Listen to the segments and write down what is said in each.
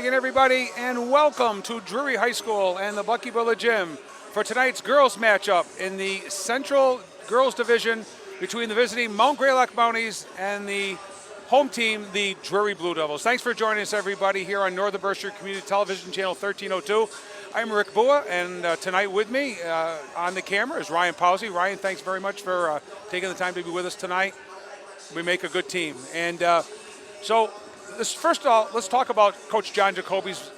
again, everybody, and welcome to Drury High School and the Buckyball Gym for tonight's girls matchup in the Central Girls Division between the visiting Mount Greylock Mounties and the home team, the Drury Blue Devils. Thanks for joining us, everybody, here on Northern Berkshire Community Television Channel 1302. I'm Rick Bua, and tonight with me on the camera is Ryan Powsey. Ryan, thanks very much for taking the time to be with us tonight. We make a good team. And first of all, let's talk about Coach John Jacoby's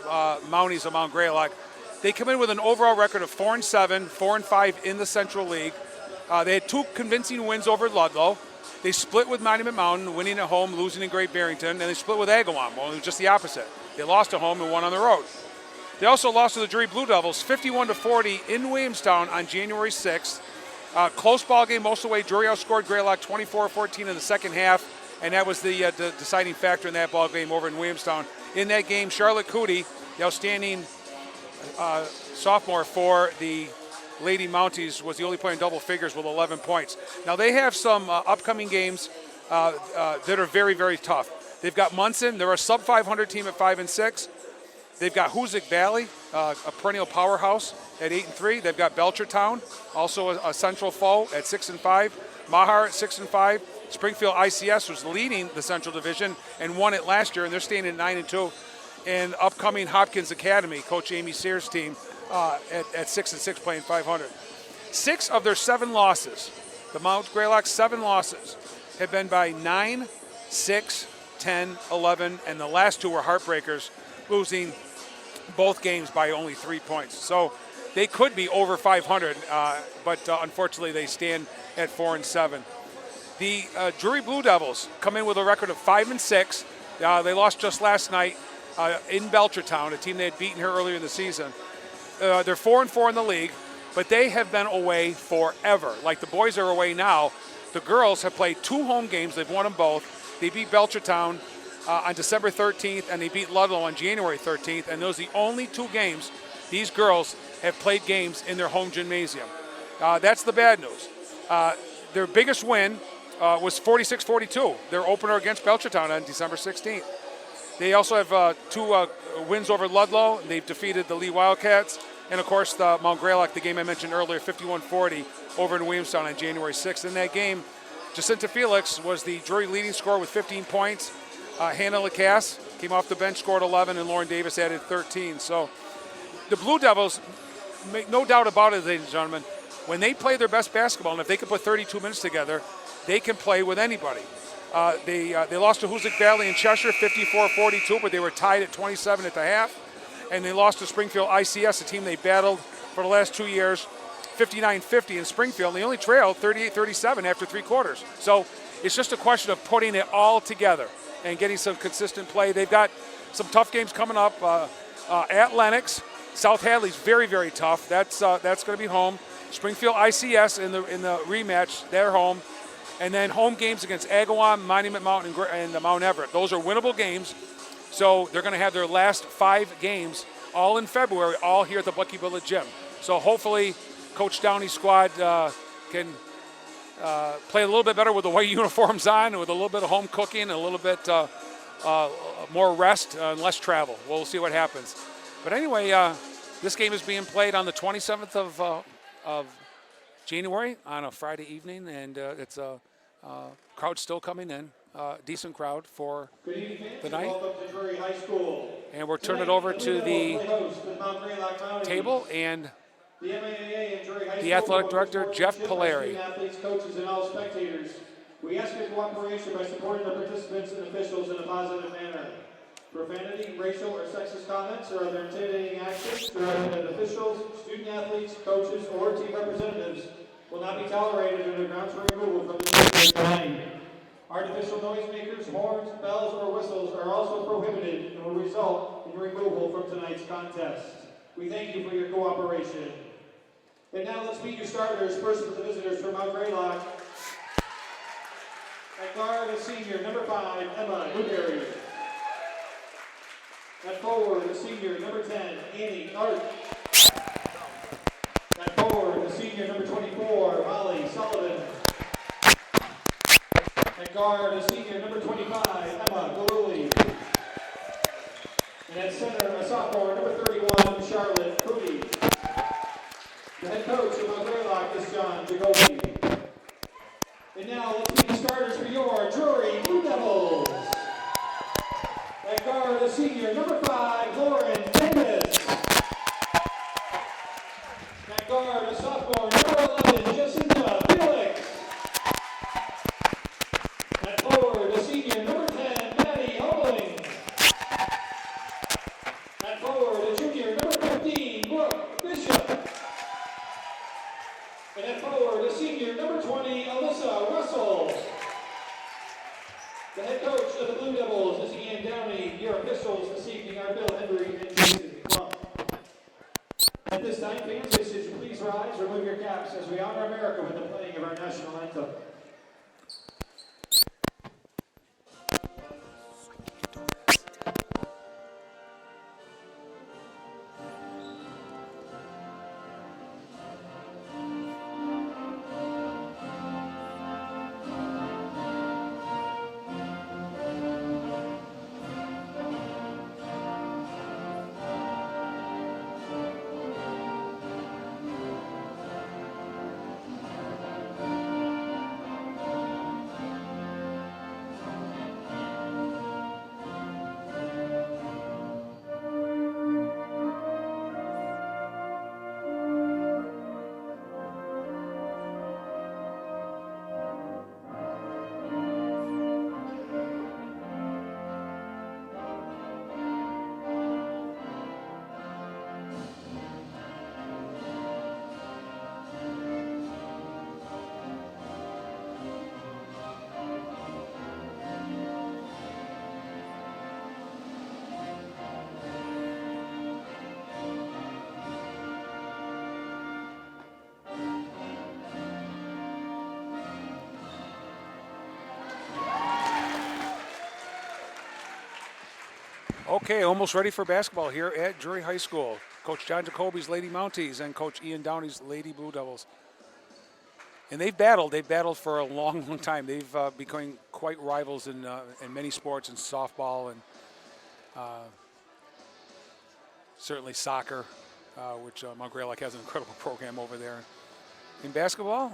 Mounties of Mount Greylock. They come in with an overall record of 4-7, 4-5 in the Central League. They had two convincing wins over Ludlow. They split with Monument Mountain, winning at home, losing in Great Barrington, and they split with Agawam. Well, it was just the opposite. They lost at home and won on the road. They also lost to the Drury Blue Devils 51-40 in Williamstown on January 6th. Close ball game most of the way. Drury outscored Greylock 24-14 in the second half, and that was the deciding factor in that ball game over in Williamstown. In that game, Charlotte Cootie, the outstanding sophomore for the Lady Mounties, was the only player in double figures with 11 points. Now they have some upcoming games that are very, very tough. They've got Munson. They're a sub-500 team at 5-6. They've got Hoosick Valley, a perennial powerhouse at 8-3. They've got Belchertown, also a central foe at 6-5. Mahar at 6-5. Springfield ICS was leading the Central Division and won it last year, and they're staying at 9-2. And upcoming Hopkins Academy, Coach Amy Sears' team, at 6-6, playing 500. 6 of their 7 losses, the Mount Greylock 7 losses, have been by 9, 6, 10, 11, and the last 2 were heartbreakers, losing both games by only 3 points. So they could be over 500, but unfortunately they stand at 4-7. The Drury Blue Devils come in with a record of 5-6. They lost just last night in Belchertown, a team they had beaten here earlier in the season. They're 4-4 in the league, but they have been away forever. Like the boys are away now. The girls have played 2 home games. They've won them both. They beat Belchertown on December 13th, and they beat Ludlow on January 13th, and those are the only 2 games these girls have played games in their home gymnasium. That's the bad news. Their biggest win was 46-42, their opener against Belchertown on December 16th. They also have 2 wins over Ludlow. They've defeated the Lee Wildcats, and of course the Mount Greylock, the game I mentioned earlier, 51-40 over in Williamstown on January 6th. In that game, Jacinta Felix was the Drury leading scorer with 15 points. Hannah Lacasse came off the bench, scored 11, and Lauren Davis added 13. So the Blue Devils, make no doubt about it, ladies and gentlemen, when they play their best basketball, and if they can put 32 minutes together, they can play with anybody. They lost to Hoosick Valley in Cheshire 54-42, but they were tied at 27 at the half. And they lost to Springfield ICS, a team they battled for the last 2 years, 59-50 in Springfield. And they only trailed 38-37 after 3 quarters. So it's just a question of putting it all together and getting some consistent play. They've got some tough games coming up at Lenox. South Hadley's very, very tough. That's going to be home. Springfield ICS in the rematch, they're home. And then home games against Agawam, Monument Mountain, and the Mount Everett. Those are winnable games. So they're going to have their last 5 games all in February, all here at the Buckyball Gym. So hopefully Coach Downey's squad can play a little bit better with the white uniforms on, and with a little bit of home cooking, and a little bit more rest and less travel. We'll see what happens. But anyway, this game is being played on the 27th of January on a Friday evening, and it's a crowd still coming in, decent crowd for the night. Welcome to Drury High School. And we'll turn it over to the table and the athletic director, Jeff Polari. Athletes, coaches, and all spectators. We ask your cooperation by supporting the participants and officials in a positive manner. Profanity, racial, or sexist comments or other intimidating actions directed at officials, student athletes, coaches, or team representatives will not be tolerated under grounds for removal from the line. Artificial noisemakers, horns, bells, or whistles are also prohibited and will result in removal from tonight's contest. We thank you for your cooperation. And now let's meet your starters. First with the visitors from Mount Greylock. At guard, a senior, number 5, Emma Newberry. At forward, a senior, number 10, Annie Art. At forward, a senior, number 24, Molly Sullivan. At guard, a senior, number 25, Emma Galuli. And at center, And now let's meet the starters for your Drury Blue Devils. At guard, the senior, number 5, Lauren Davis. At guard, a sophomore, number 11, Jacinta Felix. At forward, the senior, number 10, Maddie Holing. At forward, a junior, number 15, Brooke Bishop. And at forward, a senior, number 20, Alyssa Russell. The head coach of the Blue Devils is Ian Downey. Your officials this evening are Bill Henry and Jason Plum. At this time, fans, should you please rise, remove your caps as we honor America with the playing of our national anthem. Okay, almost ready for basketball here at Drury High School. Coach John Jacoby's Lady Mounties and Coach Ian Downey's Lady Blue Devils. And they've battled for a long, long time. They've become quite rivals in many sports, in softball and certainly soccer, which Mount Greylock has an incredible program over there. In basketball,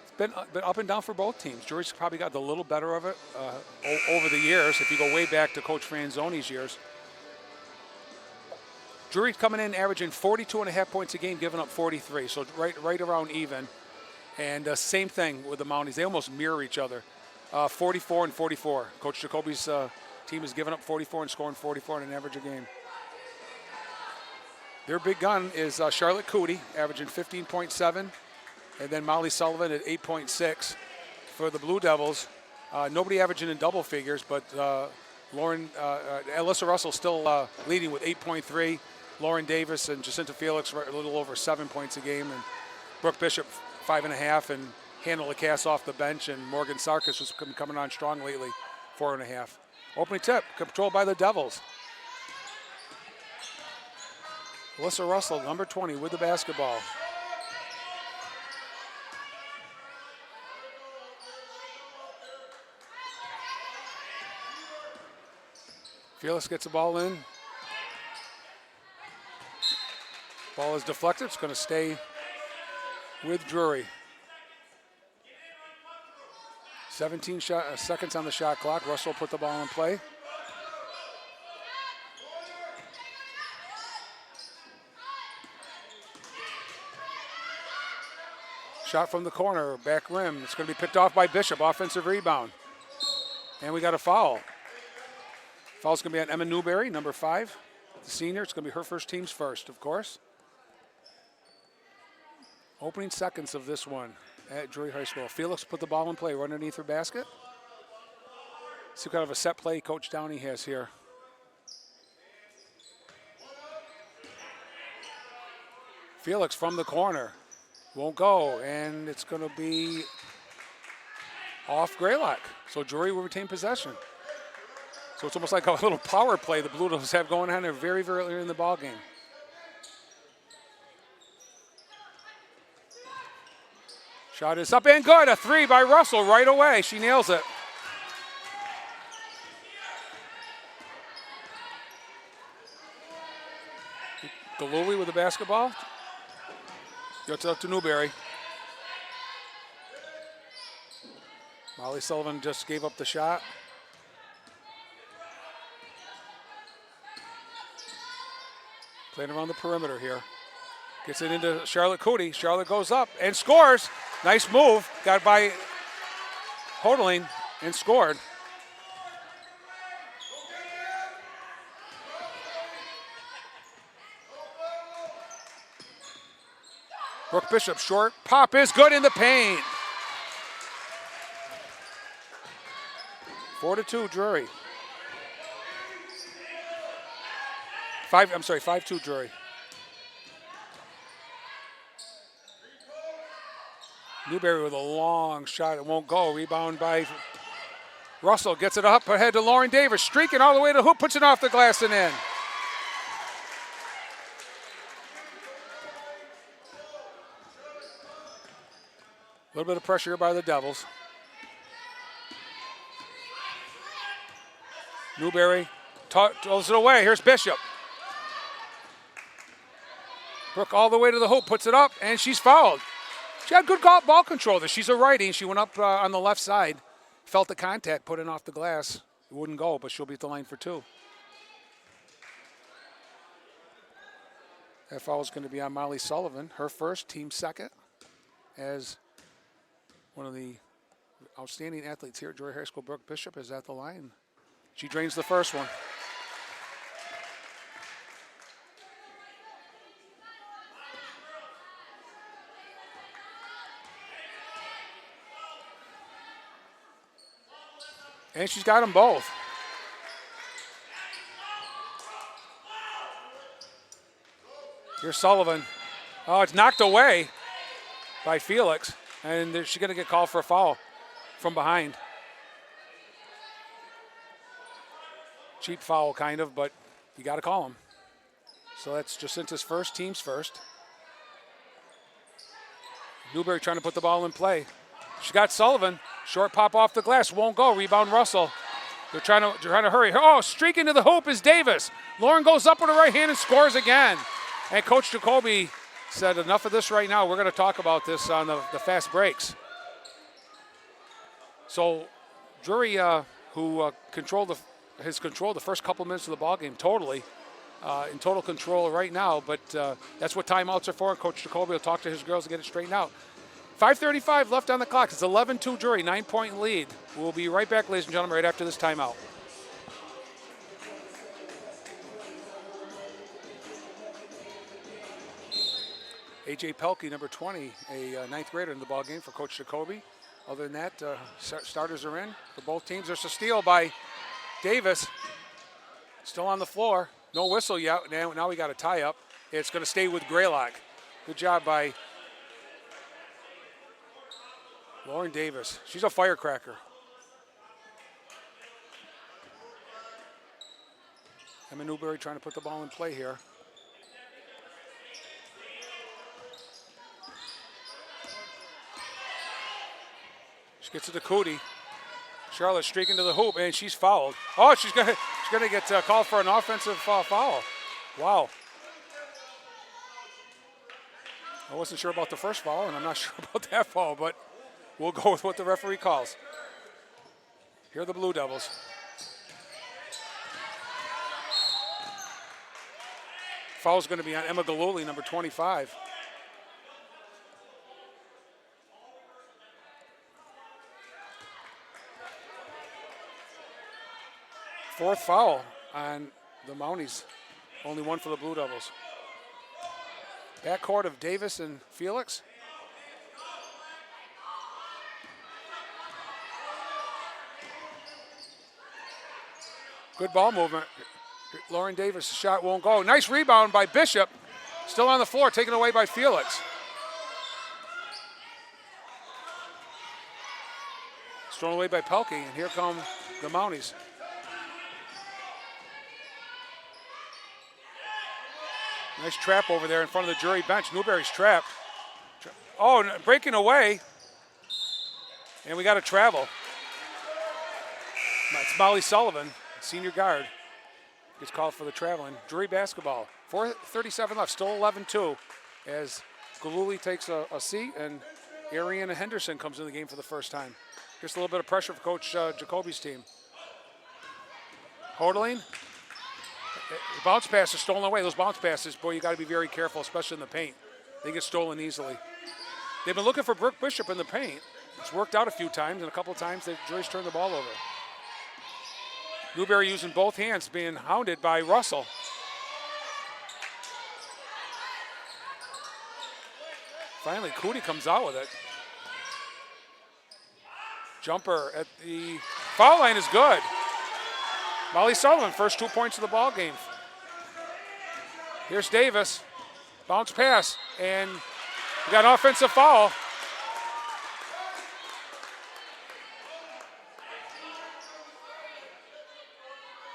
it's been up and down for both teams. Drury's probably got a little better of it over the years, if you go way back to Coach Franzoni's years. Drury's coming in averaging 42.5 points a game, giving up 43, so right around even. And same thing with the Mounties. They almost mirror each other, 44 and 44. Coach Jacoby's team is giving up 44 and scoring 44 on an average a game. Their big gun is Charlotte Cootie, averaging 15.7, and then Molly Sullivan at 8.6 for the Blue Devils. Nobody averaging in double figures, but Alyssa Russell still leading with 8.3. Lauren Davis and Jacinta Felix a little over 7 points a game, and Brooke Bishop 5.5, and Hannah LaCasse off the bench, and Morgan Sarkis has been coming on strong lately, 4.5. Opening tip, controlled by the Devils. Alyssa Russell, number 20, with the basketball. Felix gets the ball in. Ball is deflected. It's going to stay with Drury. 17 seconds on the shot clock. Russell put the ball in play. Shot from the corner, back rim. It's going to be picked off by Bishop. Offensive rebound. And we got a foul. Foul's going to be on Emma Newberry, number 5, the senior. It's going to be her first team's first, of course. Opening seconds of this one at Drury High School. Felix put the ball in play right underneath her basket. See what kind of a set play Coach Downey has here. Felix from the corner. Won't go, and it's going to be off Greylock. So Drury will retain possession. So it's almost like a little power play the Blue Devils have going on there very, very early in the ball game. Shot is up and good. A 3 by Russell right away. She nails it. Galuli with the basketball. Gets up to Newberry. Molly Sullivan just gave up the shot. Playing around the perimeter here. Gets it into Charlotte Cootie. Charlotte goes up and scores. Nice move. Got by Hodling and scored. Brooke Bishop short. Pop is good in the paint. 4-2 Drury. 5-2 Drury. Newberry with a long shot. It won't go. Rebound by Russell. Gets it up ahead to Lauren Davis. Streaking all the way to the hoop. Puts it off the glass and in. A little bit of pressure by the Devils. Newberry throws it away. Here's Bishop. Brooke all the way to the hoop. Puts it up, and she's fouled. She had good ball control there. She's a righty, and she went up on the left side. Felt the contact, put it off the glass. It wouldn't go, but she'll be at the line for 2. That foul is going to be on Molly Sullivan. Her first, team second, as one of the outstanding athletes here at Drury High School. Brooke Bishop is at the line. She drains the first one. And she's got them both. Here's Sullivan. Oh, it's knocked away by Felix. And she's going to get called for a foul from behind. Cheap foul, kind of, but you got to call him. So that's Jacinta's first, team's first. Newberry trying to put the ball in play. She got Sullivan. Short pop off the glass, won't go. Rebound Russell. They're trying to hurry. Oh, streaking to the hoop is Davis. Lauren goes up with her right hand and scores again. And Coach Jacoby said, enough of this right now. We're going to talk about this on the fast breaks. So Drury, who has controlled the first couple minutes of the ballgame totally, in total control right now. But that's what timeouts are for. Coach Jacoby will talk to his girls to get it straightened out. 5:35 left on the clock. It's 11-2 Drury, 9-point lead. We'll be right back, ladies and gentlemen, right after this timeout. A.J. Pelkey, number 20, a ninth grader in the ball game for Coach Jacoby. Other than that, starters are in for both teams. There's a steal by Davis. Still on the floor. No whistle yet. Now we got a tie-up. It's going to stay with Greylock. Good job by Lauren Davis. She's a firecracker. Emma Newberry trying to put the ball in play here. She gets it to Cootie. Charlotte streaking to the hoop, and she's fouled. Oh, she's gonna get called for an offensive foul. Wow. I wasn't sure about the first foul, and I'm not sure about that foul, but we'll go with what the referee calls. Here are the Blue Devils. Foul's going to be on Emma Galuli, number 25. Fourth foul on the Mounties. Only one for the Blue Devils. Backcourt of Davis and Felix. Good ball movement. Lauren Davis' shot won't go. Nice rebound by Bishop. Still on the floor, taken away by Felix. It's thrown away by Pelkey, and here come the Mounties. Nice trap over there in front of the Drury bench. Newberry's trapped. Oh, breaking away. And we got to travel. It's Molly Sullivan, senior guard. Gets called for the traveling. Drury basketball. 4:37 left, still 11-2. As Galuli takes a seat and Ariana Henderson comes in the game for the first time. Just a little bit of pressure for Coach Jacoby's team. Hodling. The bounce pass is stolen away. Those bounce passes, boy, you got to be very careful, especially in the paint. They get stolen easily. They've been looking for Brooke Bishop in the paint. It's worked out a few times, and a couple of times Drury's turned the ball over. Newberry using both hands, being hounded by Russell. Finally, Cootie comes out with it. Jumper at the foul line is good. Molly Sullivan, first 2 points of the ball game. Here's Davis. Bounce pass, and we got an offensive foul.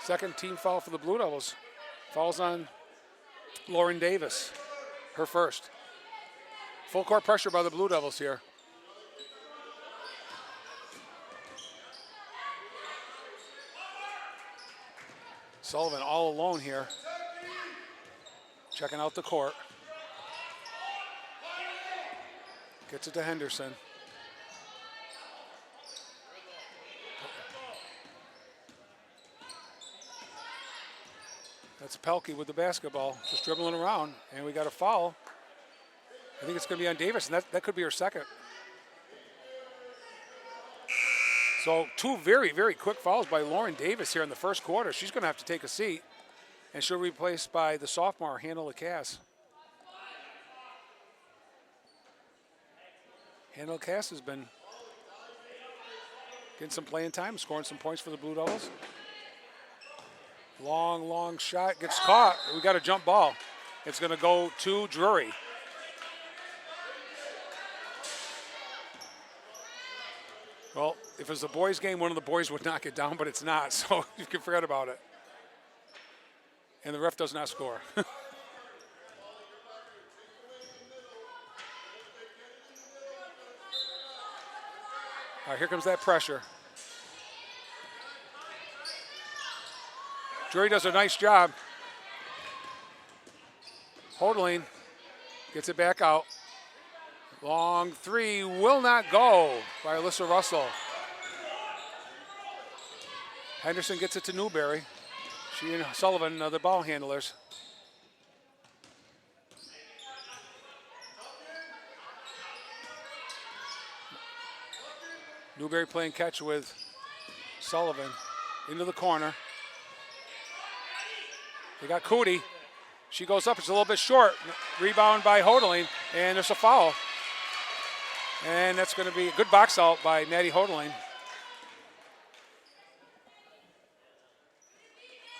Second team foul for the Blue Devils. Falls on Lauren Davis, her first. Full court pressure by the Blue Devils here. Sullivan all alone here, checking out the court. Gets it to Henderson. That's Pelkey with the basketball, just dribbling around, and we got a foul. I think it's going to be on Davis, and that could be her second. So 2 very, very quick fouls by Lauren Davis here in the first quarter. She's going to have to take a seat, and she'll be replaced by the sophomore, Hannah Lacasse. Hannah Lacasse has been getting some playing time, scoring some points for the Blue Devils. Long, long shot, gets caught. We got a jump ball. It's going to go to Drury. Well, if it was a boys' game, one of the boys would knock it down, but it's not, so you can forget about it. And the ref does not score. All right, here comes that pressure. Drury does a nice job. Hodling gets it back out. Long three will not go by Alyssa Russell. Henderson gets it to Newberry. She and Sullivan, the ball handlers. Newberry playing catch with Sullivan into the corner. They got Cootie. She goes up, it's a little bit short. Rebound by Hodling, and there's a foul. And that's going to be a good box out by Maddie Hodling.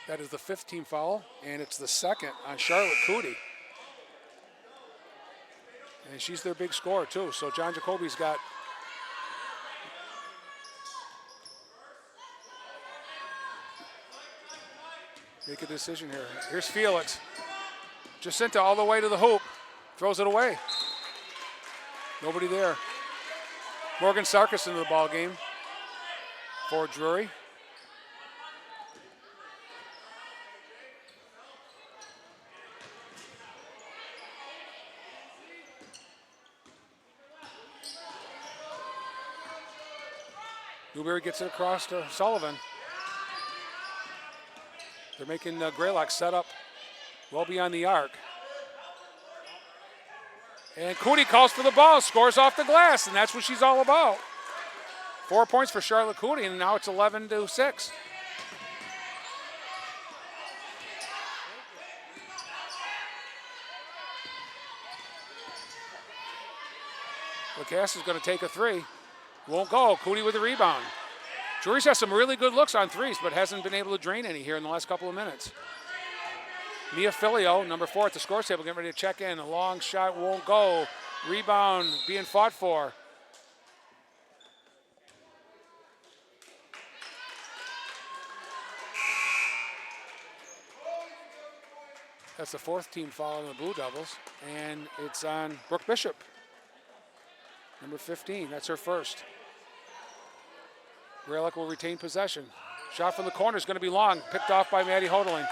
That is the 5th team foul, and it's the second on Charlotte Cootie. And she's their big scorer, too. So John Jacoby's got make a decision here. Here's Felix. Jacinta all the way to the hoop. Throws it away. Nobody there. Morgan Sarkis into the ball game for Drury. Newberry gets it across to Sullivan. They're making Greylock set up well beyond the arc. And Cootie calls for the ball, scores off the glass, and that's what she's all about. 4 points for Charlotte Cootie, and now it's 11-6. Lacasse is going to take a three. Won't go. Cootie with the rebound. Drury's has some really good looks on threes, but hasn't been able to drain any here in the last couple of minutes. Mia Filio, number 4 at the scores table, getting ready to check in. A long shot won't go. Rebound being fought for. That's the 4th team foul on the Blue Devils, and it's on Brooke Bishop, number 15. That's her first. Greylock will retain possession. Shot from the corner is going to be long, picked off by Maddie Hodling.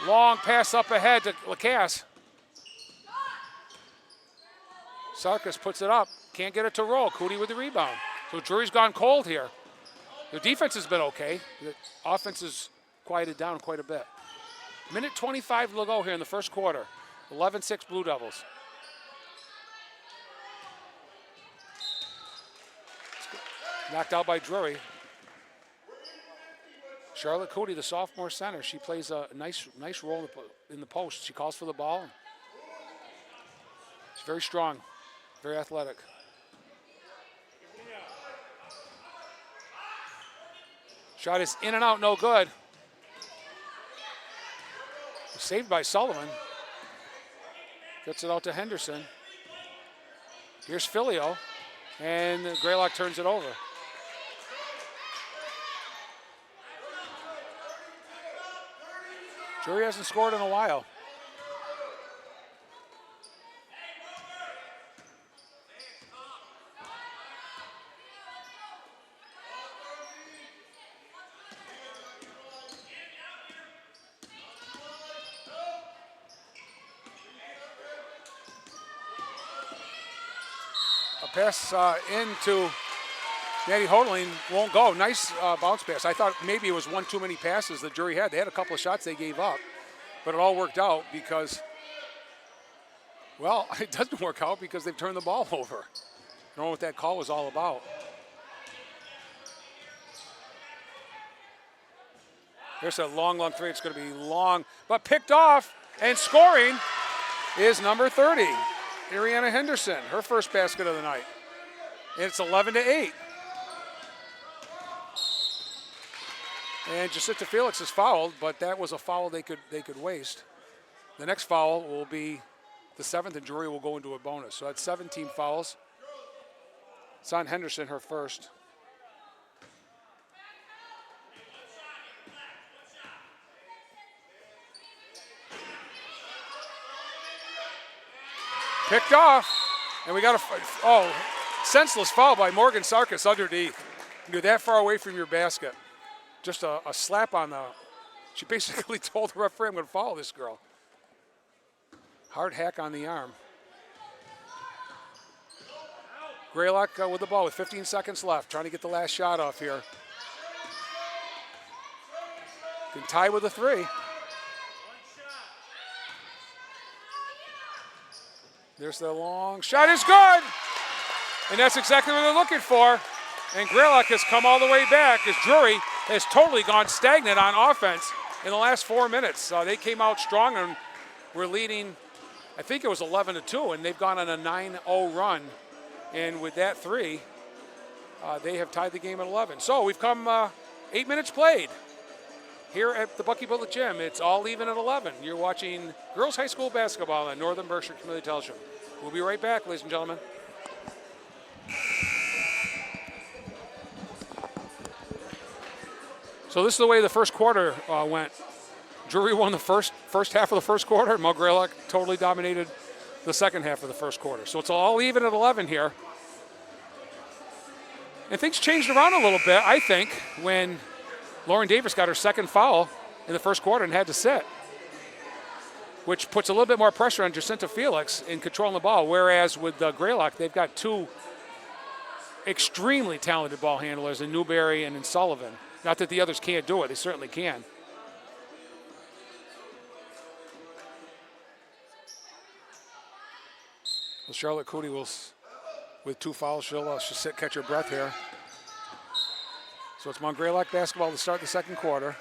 Long pass up ahead to Lacasse. Sarkis puts it up, can't get it to roll. Cootie with the rebound. So Drury's gone cold here. The defense has been okay. The offense has quieted down quite a bit. Minute 25 to go here in the first quarter. 11-6 Blue Devils. Knocked out by Drury. Charlotte Cody, the sophomore center, she plays a nice role in the post. She calls for the ball. She's very strong, very athletic. Shot is in and out, no good. Saved by Sullivan. Gets it out to Henderson. Here's Filio, and Greylock turns it over. Drury hasn't scored in a while. A pass into Maddie Hodling won't go. Nice bounce pass. I thought maybe it was one too many passes that Drury had. They had a couple of shots they gave up, but it all worked out because, well, it doesn't work out because they've turned the ball over. I don't know what that call was all about. There's a long three. It's going to be long, but picked off, and scoring is number 30, Ariana Henderson, her first basket of the night. And it's 11-8. And Jacinta Felix is fouled, but that was a foul they could waste. The next foul will be the 7th, and Drury will go into a bonus. So that's 17 fouls. It's on Henderson, her first. Picked off, and we got a senseless foul by Morgan Sarkis underneath. You're that far away from your basket. Just a slap on the, she basically told the referee, I'm going to foul this girl. Hard hack on the arm. Greylock with the ball with 15 seconds left, trying to get the last shot off here. Can tie with a 3. There's the long shot, is good! And that's exactly what they're looking for. And Greylock has come all the way back as Drury has totally gone stagnant on offense in the last 4 minutes. They came out strong and were leading, I think it was 11-2, and they've gone on a 9-0 run. And with that 3, they have tied the game at 11. So we've come 8 minutes played here at the Bucky Bullet Gym. It's all even at 11. You're watching girls high school basketball on Northern Berkshire Community Television. We'll be right back, ladies and gentlemen. So this is the way the first quarter went. Drury won the first half of the first quarter, and Greylock totally dominated the second half of the first quarter. So it's all even at 11 here. And things changed around a little bit, I think, when Lauren Davis got her second foul in the first quarter and had to sit, which puts a little bit more pressure on Jacinta Felix in controlling the ball, whereas with Greylock, they've got 2 extremely talented ball handlers in Newberry and in Sullivan. Not that the others can't do it, they certainly can. Well, Charlotte Cody will, with 2 fouls, she'll sit, catch her breath here. So it's Mount Greylock basketball to start the second quarter.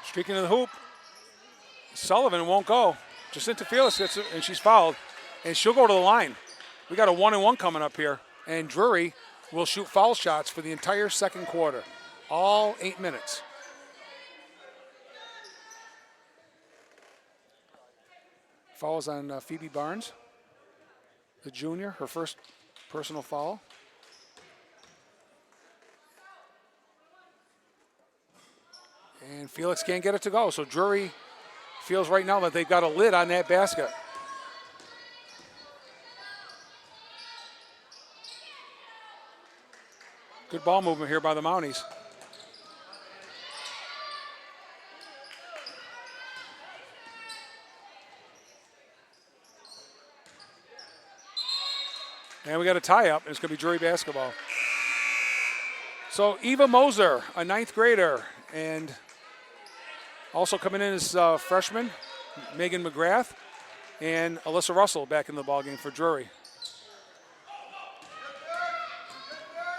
Streaking to the hoop. Sullivan won't go. Jacinta Felix gets it, and she's fouled. And she'll go to the line. We got a 1-and-1 coming up here. And Drury will shoot foul shots for the entire second quarter. All 8 minutes. Fouls on Phoebe Barnes, the junior, her first personal foul. And Felix can't get it to go, so Drury feels right now that they've got a lid on that basket. Good ball movement here by the Mounties. And we got a tie-up, and it's going to be Drury basketball. So Eva Moser, a 9th grader, and also coming in as freshman, Megan McGrath, and Alyssa Russell back in the ballgame for Drury.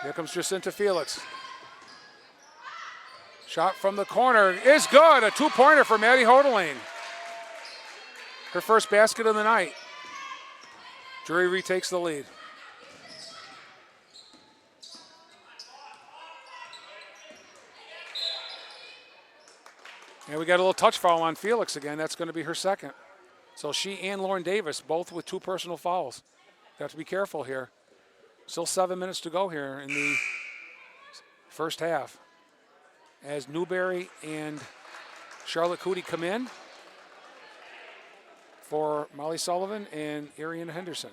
Here comes Jacinta Felix. Shot from the corner is good. A 2-pointer for Maddie Hodeling. Her first basket of the night. Drury retakes the lead. And we got a little touch foul on Felix again. That's going to be her second. So she and Lauren Davis, both with 2 personal fouls. Got to be careful here. Still 7 minutes to go here in the first half. As Newberry and Charlotte Cootie come in for Molly Sullivan and Arian Henderson.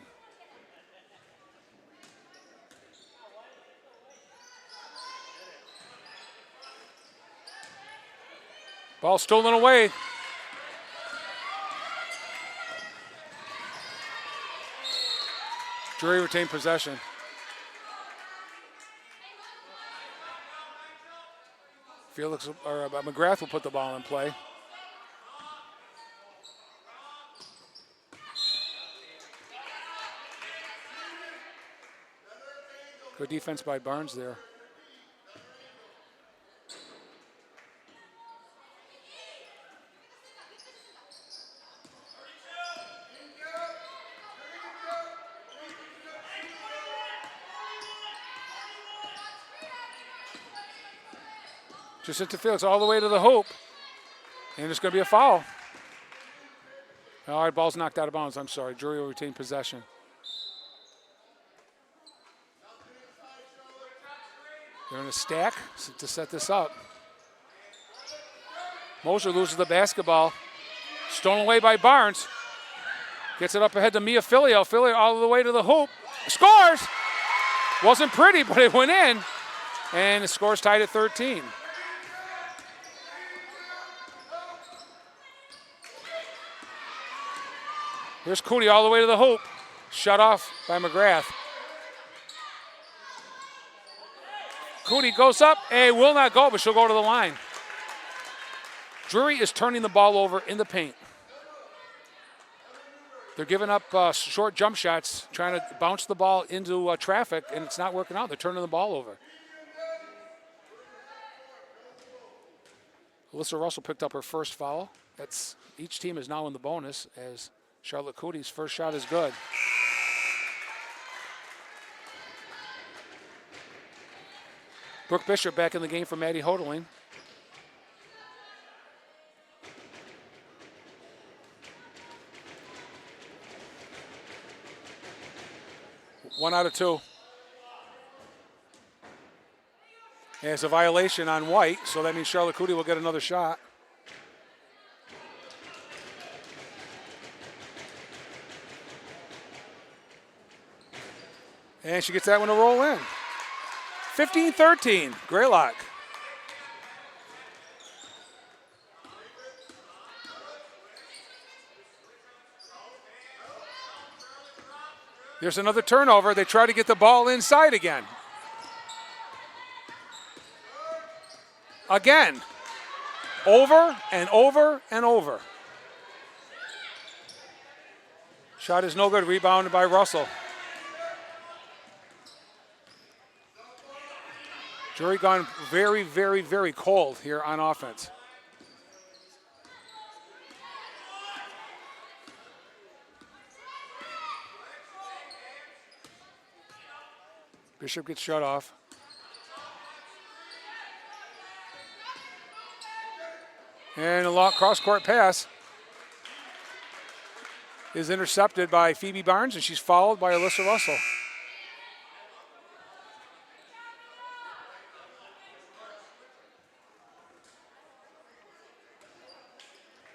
Ball stolen away. Drury retained possession. Felix or McGrath will put the ball in play. Good defense by Barnes there. Jacinta Felix all the way to the hoop. And it's going to be a foul. All right, ball's knocked out of bounds. I'm sorry. Drury will retain possession. They're in a stack to set this up. Moser loses the basketball. Stolen away by Barnes. Gets it up ahead to Mia Filio. Filio all the way to the hoop. Scores! Wasn't pretty, but it went in. And the score's tied at 13. Here's Cootie all the way to the hoop. Shut off by McGrath. Cootie goes up and will not go, but she'll go to the line. Drury is turning the ball over in the paint. They're giving up short jump shots, trying to bounce the ball into traffic, and it's not working out. They're turning the ball over. Alyssa Russell picked up her first foul. Each team is now in the bonus as Charlotte Cootie's first shot is good. Brooke Bishop back in the game for Maddie Hodeling. One out of two. And it's a violation on White, so that means Charlotte Cootie will get another shot. And she gets that one to roll in. 15-13, Greylock. There's another turnover. They try to get the ball inside again. Again. Over and over and over. Shot is no good. Rebounded by Russell. Drury gone very, very, very cold here on offense. Bishop gets shut off. And a long cross-court pass is intercepted by Phoebe Barnes, and she's fouled by Alyssa Russell.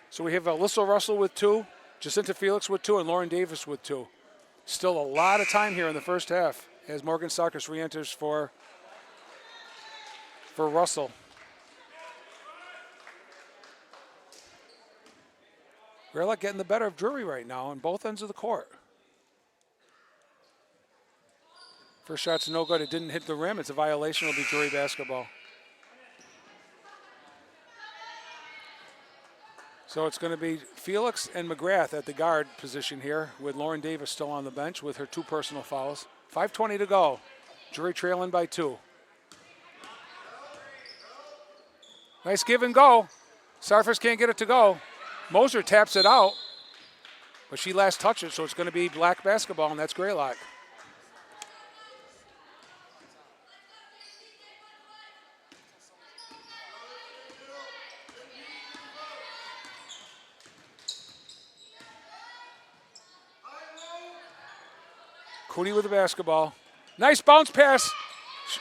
So we have Alyssa Russell with 2, Jacinta Felix with 2, and Lauren Davis with 2. Still a lot of time here in the first half as Morgan Sarkis re-enters for Russell. Greylock getting the better of Drury right now on both ends of the court. First shot's no good. It didn't hit the rim. It's a violation. It'll be Drury basketball. So it's going to be Felix and McGrath at the guard position here, with Lauren Davis still on the bench with her 2 personal fouls. 5:20 to go. Drury trailing by 2. Nice give and go. Sarfers can't get it to go. Moser taps it out, but she last touched it, so it's going to be black basketball, and that's Greylock. Cooney with the basketball. Nice bounce pass.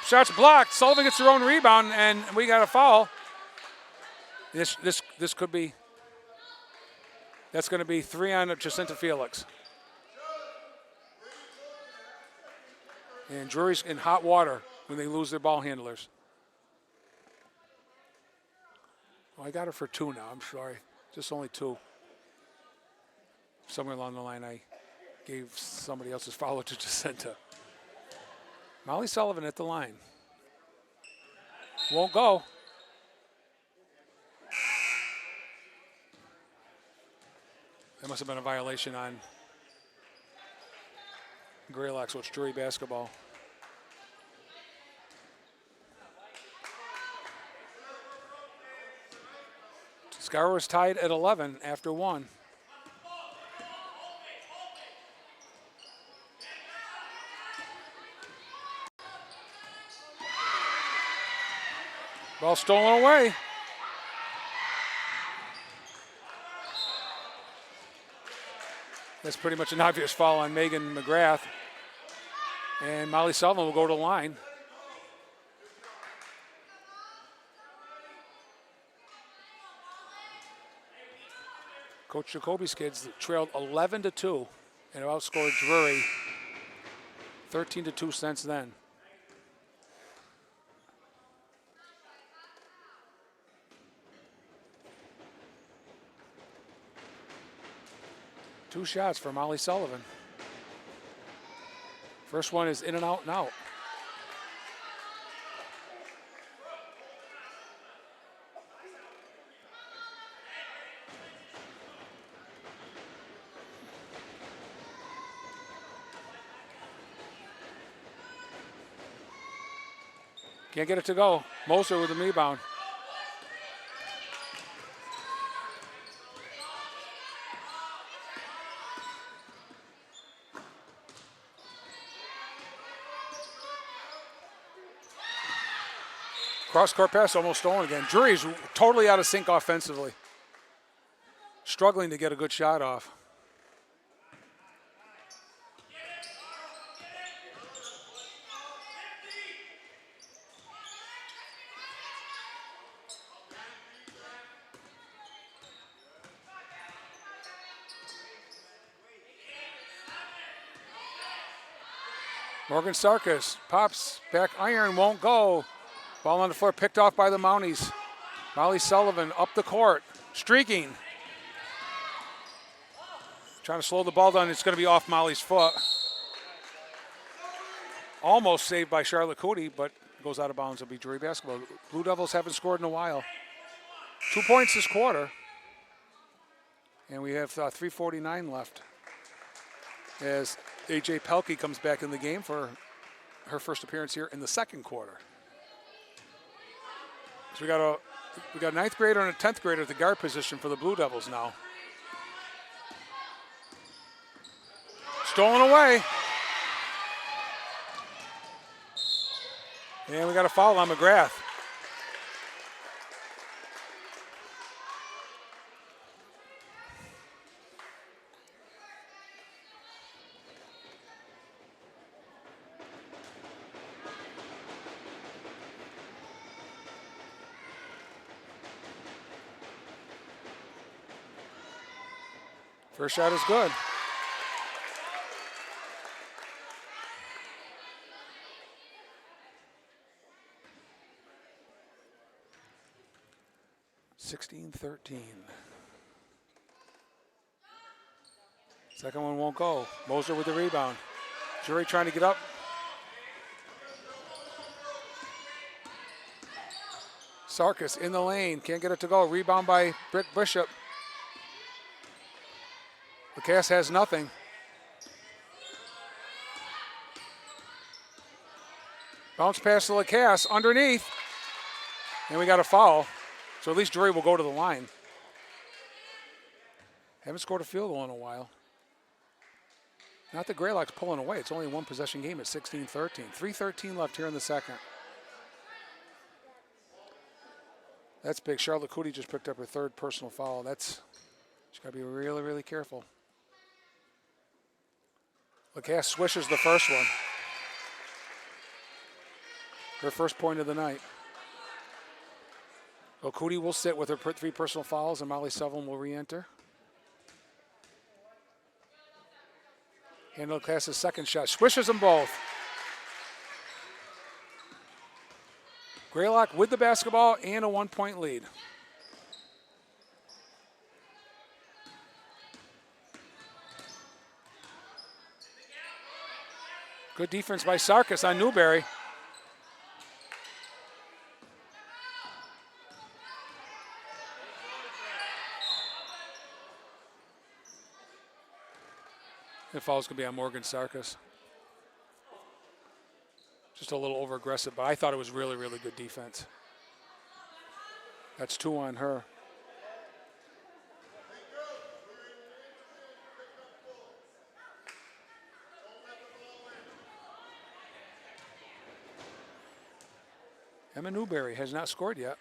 Shot's blocked. Sullivan gets her own rebound, and we got a foul. This could be. That's going to be 3 on Jacinta Felix. And Drury's in hot water when they lose their ball handlers. Well, I got her for 2 now. I'm sorry. Just only 2. Somewhere along the line, I gave somebody else's follow to Jacinta. Molly Sullivan at the line. Won't go. That must have been a violation on Greylock, so it's Drury basketball. Scarborough is tied at 11 after 1. Ball stolen away. That's pretty much an obvious foul on Megan McGrath. And Molly Sullivan will go to the line. Coach Jacoby's kids trailed 11-2 and have outscored Drury 13-2 since then. Two shots for Molly Sullivan. First one is in and out and out. Can't get it to go. Moser with the rebound. Cross-court pass almost stolen again. Drury's totally out of sync offensively. Struggling to get a good shot off. Morgan Sarkis pops back iron, won't go. Ball on the floor, picked off by the Mounties. Molly Sullivan up the court, streaking. Trying to slow the ball down. It's going to be off Molly's foot. Almost saved by Charlotte Cooney, but goes out of bounds. It'll be Drury basketball. Blue Devils haven't scored in a while. 2 points this quarter. And we have 3:49 left as AJ Pelkey comes back in the game for her first appearance here in the second quarter. So we got a 9th grader and a 10th grader at the guard position for the Blue Devils now. Stolen away. And we got a foul on McGrath. First shot is good. (16-13). Second one won't go. Moser with the rebound. Drury trying to get up. Sarkis in the lane, can't get it to go. Rebound by Brick Bishop. Lacasse has nothing. Bounce pass to Lacasse, underneath. And we got a foul. So at least Drury will go to the line. Haven't scored a field goal in a while. Not that Greylock's pulling away. It's only a one possession game at 16-13. 3:13 left here in the second. That's big. Charlotte Cootie just picked up her third personal foul. She's got to be really, really careful. Lacasse swishes the first one. Her first point of the night. Cootie will sit with her 3 personal fouls, and Molly Sullivan will re-enter. Handle Lacasse's second shot. Swishes them both. Greylock with the basketball and a 1-point lead. Good defense by Sarkis on Newberry. The foul's going to be on Morgan Sarkis. Just a little over-aggressive, but I thought it was really, really good defense. That's 2 on her. Emma Newberry has not scored yet.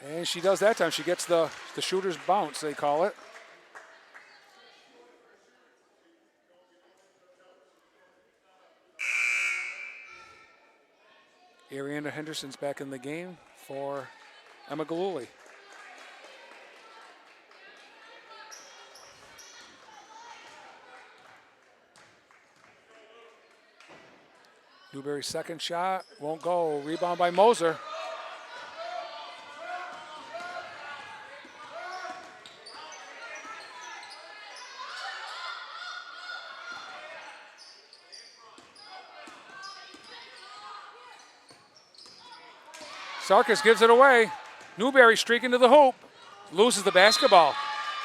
And she does that time. She gets the shooter's bounce, they call it. Ariana Henderson's back in the game for Emma Galuli. Newberry's second shot won't go. Rebound by Moser. Sarkis gives it away. Newberry streaking to the hoop. Loses the basketball.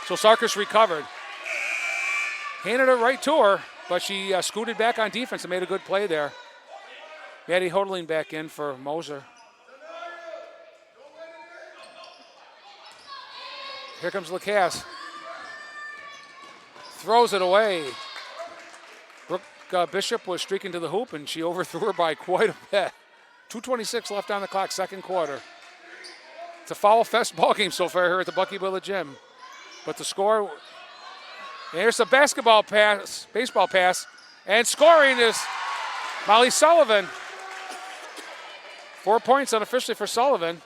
So Sarkis recovered. Handed it right to her, but she scooted back on defense and made a good play there. Maddie Hodling back in for Moser. Here comes Lacasse. Throws it away. Brooke Bishop was streaking to the hoop, and she overthrew her by quite a bit. 2:26 left on the clock, second quarter. It's a foul fest ball game so far here at the Buckybilla Gym. But the score, here's a baseball pass, and scoring is Molly Sullivan. 4 points unofficially for Sullivan.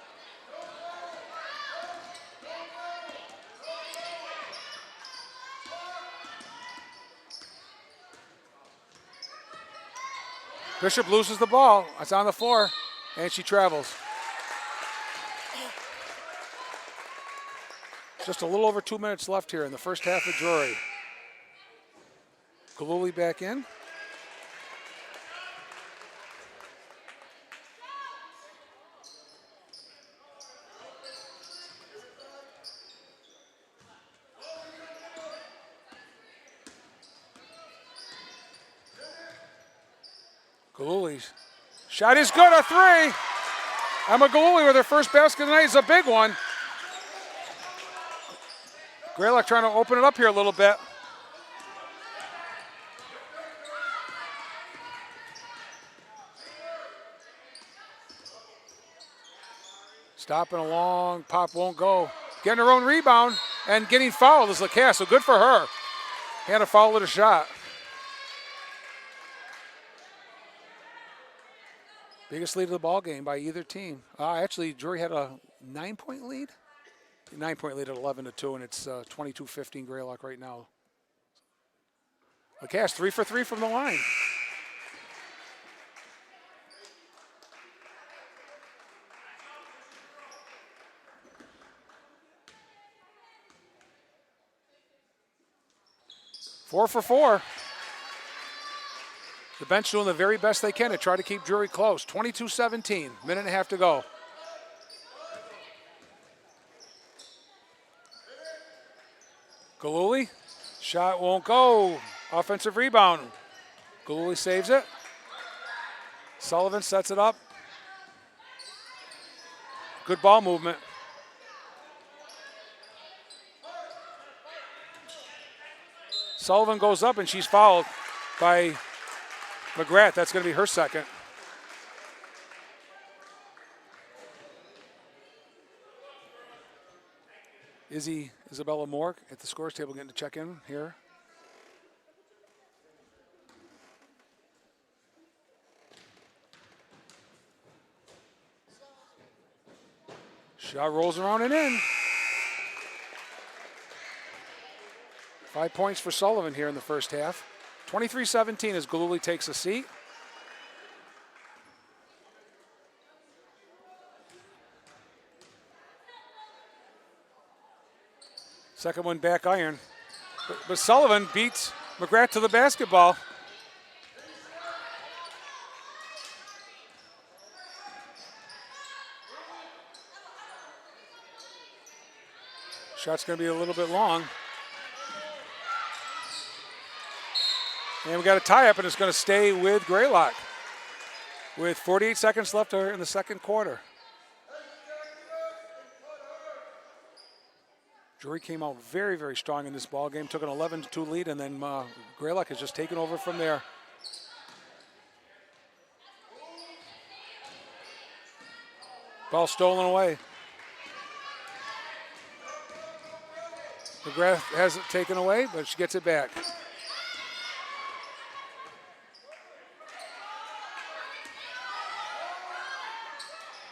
Bishop loses the ball. It's on the floor, and she travels. Just a little over 2 minutes left here in the first half of Drury. Galuli back in. Galuli's shot is good, a 3. Emma Galuli with her first basket of the night is a big one. Greylock trying to open it up here a little bit. Stopping along, pop won't go. Getting her own rebound and getting fouled is Lacasse, so good for her. Had a foul with a shot. Biggest lead of the ball game by either team. Actually, Drury had a 9-point lead. 9-point lead at 11-2, and it's 22-15 Greylock right now. Lacasse 3 for 3 from the line. Four for 4. The bench doing the very best they can to try to keep Drury close. 22-17, minute and a half to go. Galuli, shot won't go. Offensive rebound. Galuli saves it. Sullivan sets it up. Good ball movement. Sullivan goes up and she's fouled by McGrath. That's going to be her second. Isabella Moore at the scores table getting to check in here. Shot rolls around and in. 5 points for Sullivan here in the first half. 23-17 as Galuli takes a seat. Second one back iron. But Sullivan beats McGrath to the basketball. Shot's going to be a little bit long. And we got a tie-up, and it's going to stay with Greylock with 48 seconds left in the second quarter. Drury came out very, very strong in this ball game, took an 11-2 lead, and then Greylock has just taken over from there. Ball stolen away. McGrath has it taken away, but she gets it back.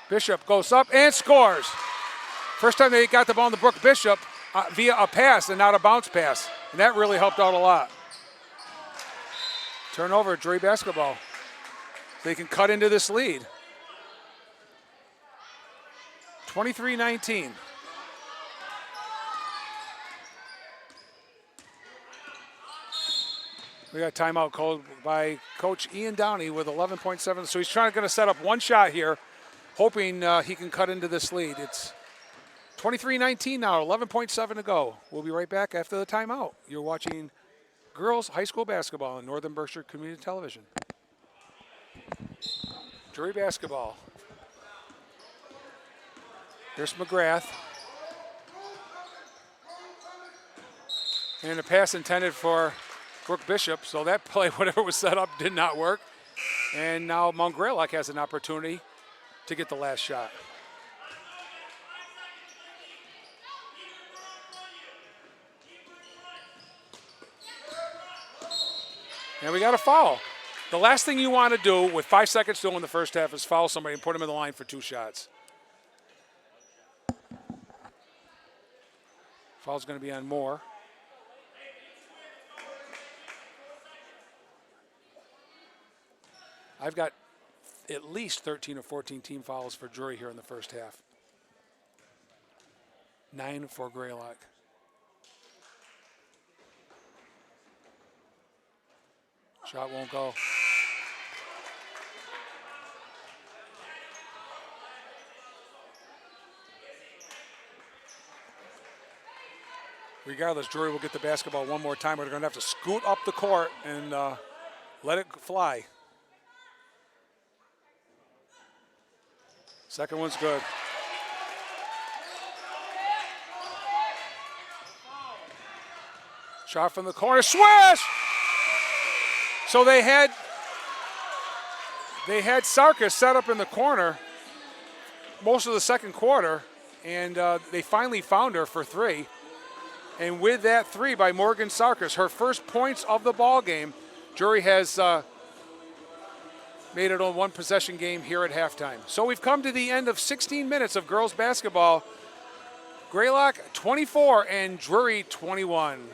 Bishop goes up and scores. First time they got the ball in the Brooke Bishop via a pass and not a bounce pass. And that really helped out a lot. Turnover, Drury basketball. They can cut into this lead. 23-19. We got a timeout called by Coach Ian Downey with 11.7. So he's going to set up one shot here, hoping he can cut into this lead. It's 23-19 now, 11.7 to go. We'll be right back after the timeout. You're watching girls high school basketball on Northern Berkshire Community Television. Drury basketball. Here's McGrath. And a pass intended for Brooke Bishop, so that play, whatever was set up, did not work. And now Mount Greylock has an opportunity to get the last shot. And we got a foul. The last thing you want to do with 5 seconds to go in the first half is foul somebody and put them in the line for 2 shots. Foul's going to be on Moore. I've got at least 13 or 14 team fouls for Drury here in the first half. 9 for Greylock. Shot won't go. Regardless, Drury will get the basketball one more time. We're going to have to scoot up the court and let it fly. Second one's good. Shot from the corner, swish! So they had Sarkis set up in the corner most of the second quarter, and they finally found her for 3. And with that 3 by Morgan Sarkis, her first points of the ball game, Drury has made it a 1-possession game here at halftime. So we've come to the end of 16 minutes of girls basketball. Greylock 24 and Drury 21.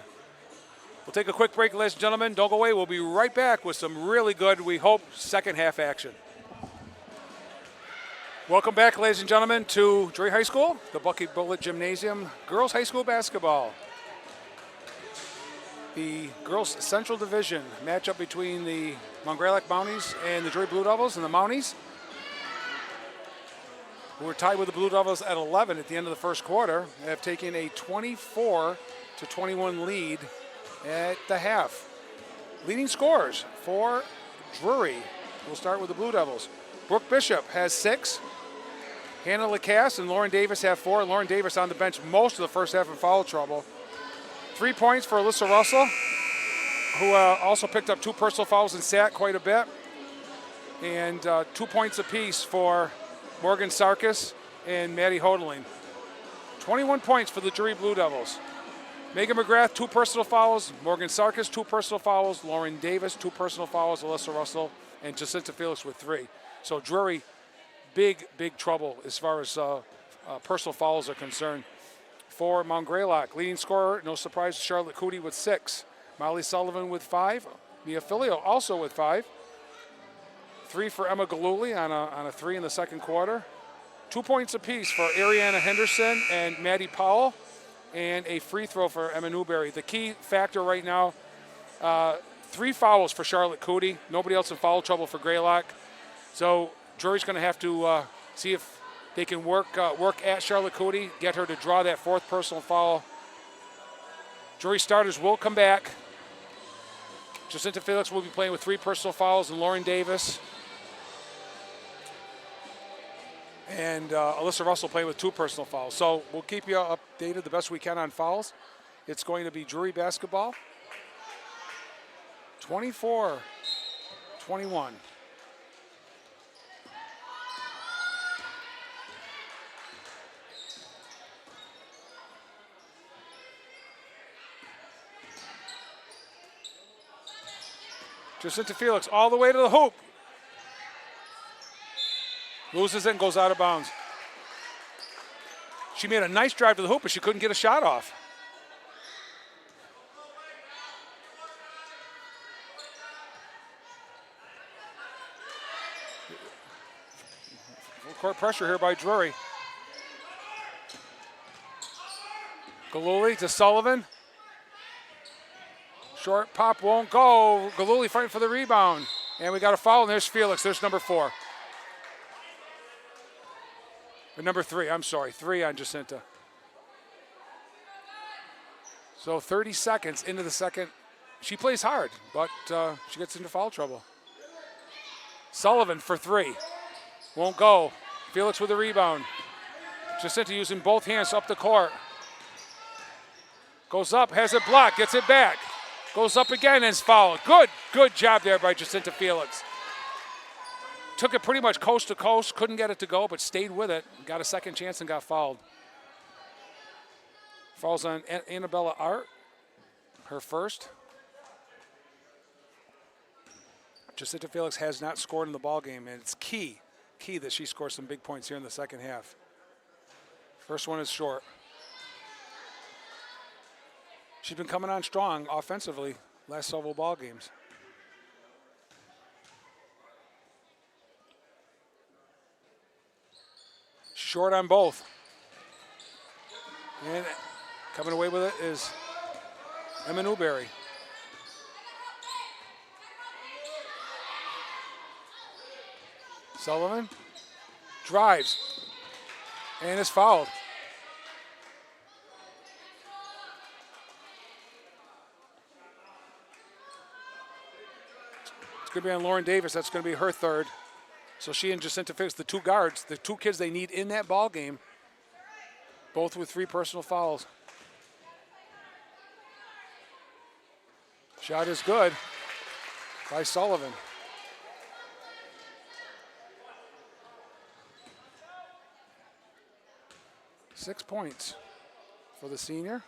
We'll take a quick break, ladies and gentlemen. Don't go away. We'll be right back with some really good, we hope, second half action. Welcome back, ladies and gentlemen, to Drury High School, the Bucky Bullitt Gymnasium, girls high school basketball. The girls Central Division matchup between the Mount Greylock Mounties and the Drury Blue Devils and the Mounties. who are tied with the Blue Devils at 11 at the end of the first quarter, have taken a 24-21 lead at the half. Leading scorers for Drury. We'll start with the Blue Devils. Brooke Bishop has 6. Hannah Lacasse and Lauren Davis have 4. Lauren Davis on the bench most of the first half in foul trouble. 3 points for Alyssa Russell, who also picked up 2 personal fouls and sat quite a bit. And 2 points apiece for Morgan Sarkis and Maddie Hodeling. 21 points for the Drury Blue Devils. Megan McGrath, 2 personal fouls. Morgan Sarkis, 2 personal fouls. Lauren Davis, 2 personal fouls. Alyssa Russell and Jacinta Felix with 3. So Drury, big trouble as far as personal fouls are concerned. For Mount Greylock, leading scorer, no surprise, Charlotte Cootie with 6. Molly Sullivan with 5. Mia Filio also with 5. 3 for Emma Galuli on a 3 in the second quarter. 2 points apiece for Ariana Henderson and Maddie Powell, and a free throw for Emma Newberry. The key factor right now, 3 fouls for Charlotte Cootie. Nobody else in foul trouble for Greylock. So Drury's going to have to see if they can work at Charlotte Cootie, get her to draw that 4th personal foul. Drury starters will come back. Jacinta Felix will be playing with 3 personal fouls, and Lauren Davis and Alyssa Russell playing with 2 personal fouls. So we'll keep you updated the best we can on fouls. It's going to be Drury basketball. 24-21. Jacinta Felix all the way to the hoop. Loses it and goes out of bounds. She made a nice drive to the hoop, but she couldn't get a shot off. Full court pressure here by Drury. Galuli to Sullivan. Short pop won't go. Galuli fighting for the rebound. And we got a foul, and there's Felix. There's number 4. Or number 3, I'm sorry. 3 on Jacinta. So 30 seconds into the second. She plays hard, but she gets into foul trouble. Sullivan for 3. Won't go. Felix with the rebound. Jacinta using both hands up the court. Goes up, has it blocked, gets it back. Goes up again and is fouled. Good job there by Jacinta Felix. Took it pretty much coast to coast, couldn't get it to go, but stayed with it. Got a second chance and got fouled. Falls on Annabella Art, her first. Jacinta Felix has not scored in the ballgame, and it's key that she scores some big points here in the second half. First one is short. She's been coming on strong offensively last several ball games. Short on both. And coming away with it is Emma Newberry. Sullivan drives and is fouled. It's going to be on Lauren Davis. That's going to be her 3rd. So she and Jacinta Felix, the 2 guards, the 2 kids they need in that ball game, both with 3 personal fouls. Shot is good by Sullivan. Six points for the senior.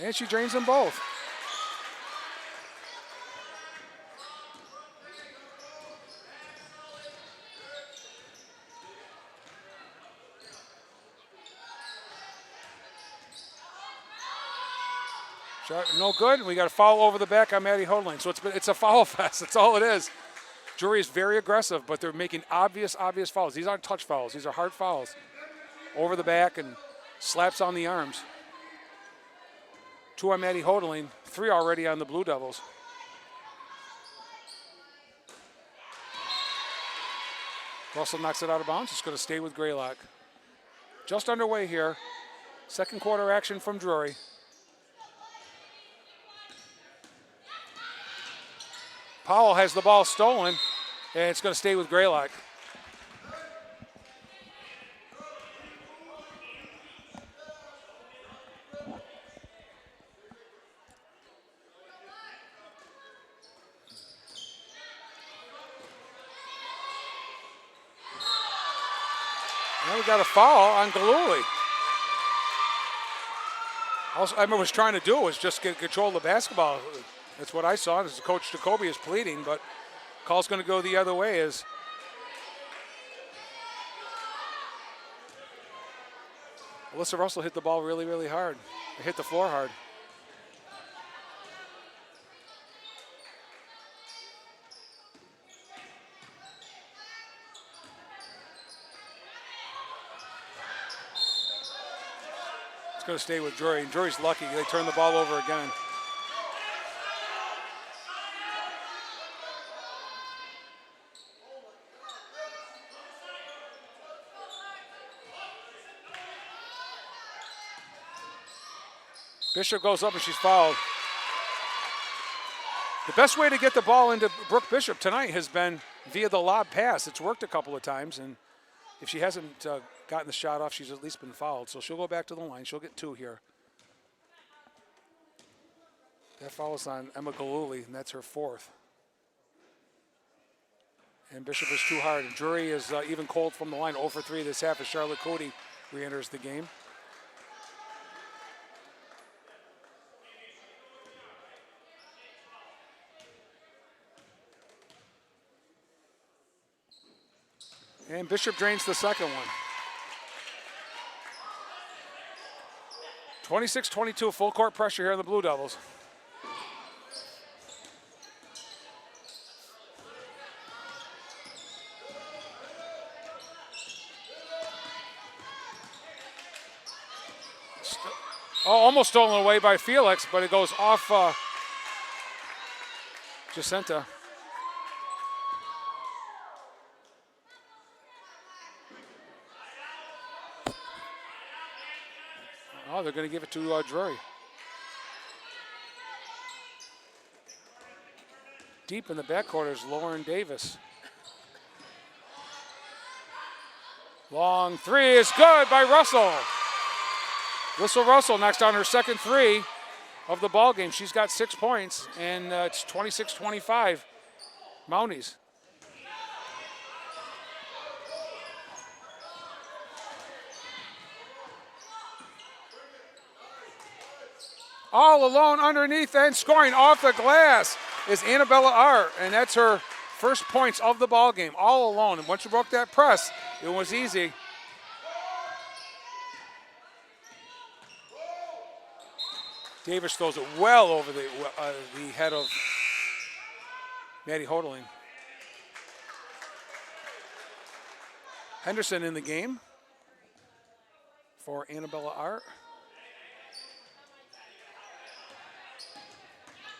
And she drains them both. Shot no good. We got a foul over the back on Maddie Hodeling. So it's a foul fest. That's all it is. Drury is very aggressive, but they're making obvious fouls. These aren't touch fouls. These are hard fouls. Over the back and slaps on the arms. 2 on Maddie Hodeling, 3 already on the Blue Devils. Russell knocks it out of bounds. It's going to stay with Greylock. Just underway here. Second quarter action from Drury. Powell has the ball stolen, and it's going to stay with Greylock. Now we got a foul on Galuli. All Emma was trying to do was just get control of the basketball. That's what I saw. As Coach Jacoby is pleading, but call's going to go the other way. As Alyssa Russell hit the ball really, really hard. It hit the floor hard. It's going to stay with Drury, and Drury's lucky. They turned the ball over again. Bishop goes up and she's fouled. The best way to get the ball into Brooke Bishop tonight has been via the lob pass. It's worked a couple of times, and if she hasn't gotten the shot off, she's at least been fouled. So she'll go back to the line. She'll get 2 here. That foul is on Emma Galuli, and that's her 4th. And Bishop is too hard. And Drury is even cold from the line, 0 for 3 this half as Charlotte Cody re-enters the game. And Bishop drains the second one. 26-22, full court pressure here on the Blue Devils. Almost stolen away by Felix, but it goes off Jacinta. Oh, they're going to give it to Drury. Deep in the backcourt is Lauren Davis. Long 3 is good by Russell. Whistle Russell knocks down her second 3 of the ball game. She's got 6 points, and it's 26-25 Mounties. All alone underneath and scoring off the glass is Annabella Art, and that's her first points of the ball game, all alone. And once you broke that press, it was easy. Davis throws it well over the head of Maddie Hodeling. Henderson in the game for Annabella Art.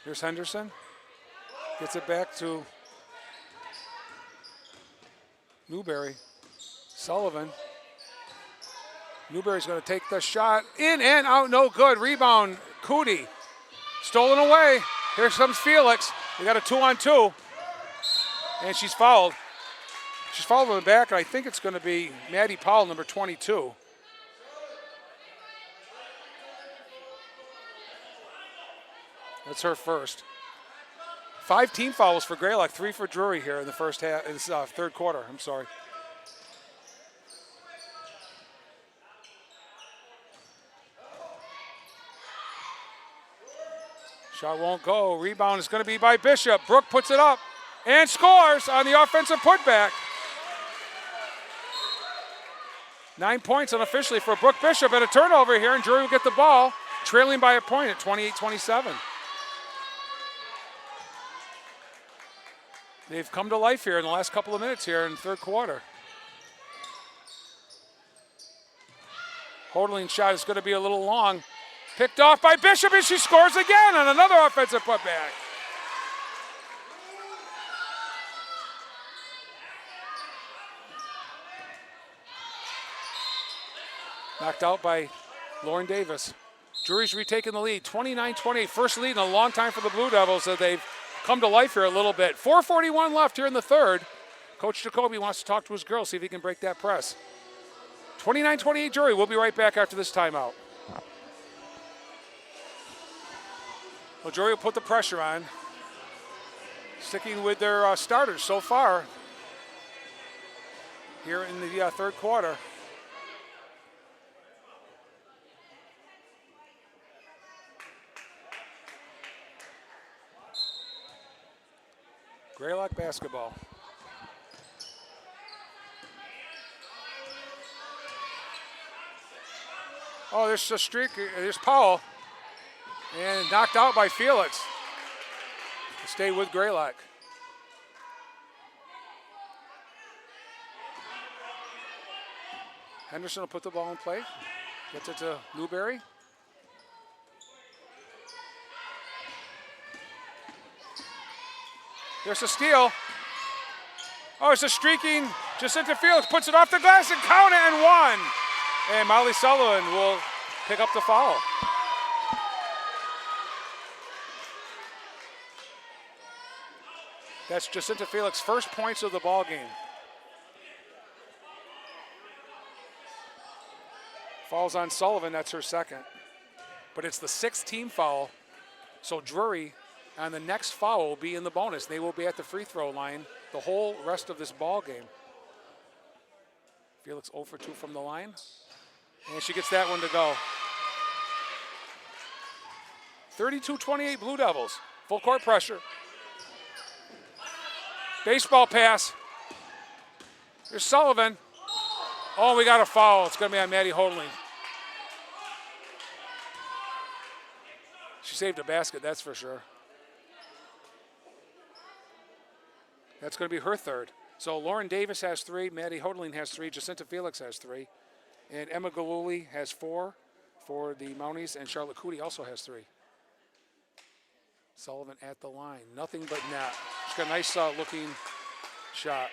Here's Henderson. Gets it back to Newberry. Sullivan. Newberry's going to take the shot. In and out, no good. Rebound, Cootie. Stolen away. Here comes Felix. We got a 2-on-2. And she's fouled. She's fouled in the back, and I think it's going to be Maddie Powell, number 22. That's her first. 5 team fouls for Greylock, 3 for Drury here in the first half, in this third quarter. I'm sorry. Shot won't go. Rebound is going to be by Bishop. Brooke puts it up and scores on the offensive putback. 9 points unofficially for Brooke Bishop, and a turnover here, and Drury will get the ball, trailing by a point at 28-27. They've come to life here in the last couple of minutes here in the third quarter. Hodeling's shot is going to be a little long. Picked off by Bishop, and she scores again on another offensive putback. Knocked out by Lauren Davis. Drury's retaking the lead, 29-28. First lead in a long time for the Blue Devils, so they've come to life here a little bit. 4:41 left here in the third. Coach Jacoby wants to talk to his girls, see if he can break that press. 29-28 Drury. We'll be right back after this timeout. Well, Drury will put the pressure on. Sticking with their starters so far here in the third quarter. Greylock basketball. Oh, there's a streak. There's Powell. And knocked out by Felix. Stay with Greylock. Henderson will put the ball in play. Gets it to Newberry. There's a steal. Oh, it's a streaking. Jacinta Felix puts it off the glass and count it and one. And Molly Sullivan will pick up the foul. That's Jacinta Felix's first points of the ball game. Falls on Sullivan, that's her second. But it's the sixth team foul. So Drury on the next foul will be in the bonus. They will be at the free throw line the whole rest of this ball game. Felix 0 for 2 from the line. And she gets that one to go. 32-28 Blue Devils. Full court pressure. Baseball pass. Here's Sullivan. Oh, we got a foul. It's going to be on Maddie Hodling. She saved a basket, that's for sure. That's going to be her third. So Lauren Davis has 3, Maddie Hodling has 3, Jacinta Felix has 3, and Emma Galuli has 4 for the Mounties, and Charlotte Cootie also has 3. Sullivan at the line, nothing but net. She's got a nice looking shot.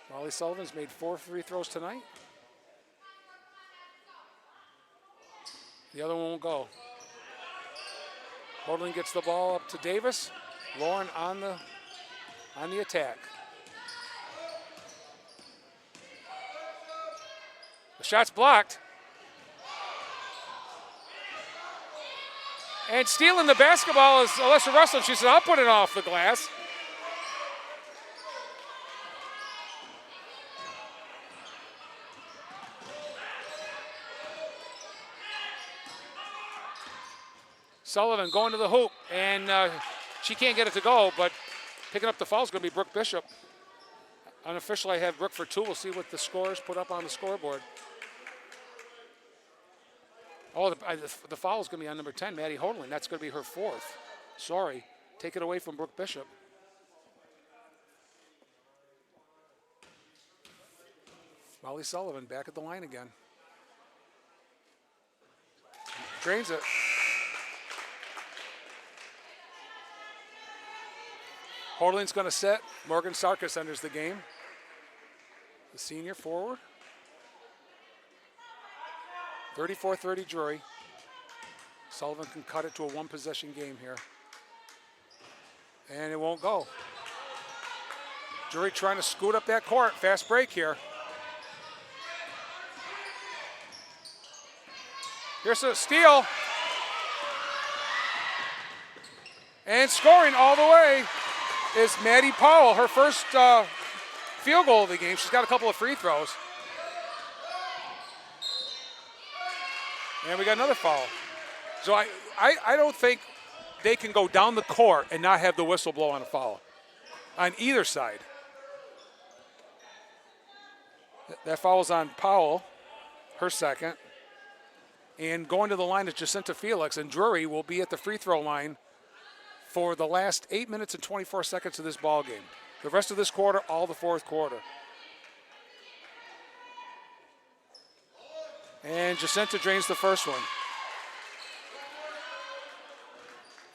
Molly Sullivan's made 4 free throws tonight. The other one won't go. Hodling gets the ball up to Davis. Lauren on the attack. The shot's blocked. And stealing the basketball is Alyssa Russell. She said, I'll put it off the glass. Sullivan going to the hoop, and she can't get it to go, but picking up the foul is going to be Brooke Bishop. Unofficially, I have Brooke for 2. We'll see what the scores put up on the scoreboard. Oh, the foul is going to be on number 10, Maddie Hodling. That's going to be her 4th. Sorry. Take it away from Brooke Bishop. Molly Sullivan back at the line again. Drains it. Hodling's going to set. Morgan Sarkis enters the game. The senior forward. 34-30 Drury. Sullivan can cut it to a one-possession game here. And it won't go. Drury trying to scoot up that court. Fast break here. Here's a steal. And scoring all the way is Maddie Powell, her first field goal of the game. She's got a couple of free throws. And we got another foul. So I don't think they can go down the court and not have the whistle blow on a foul on either side. That foul's on Powell, her second. And going to the line is Jacinta Felix, and Drury will be at the free throw line for the last 8 minutes and 24 seconds of this ball game. The rest of this quarter, all the fourth quarter. And Jacinta drains the first one.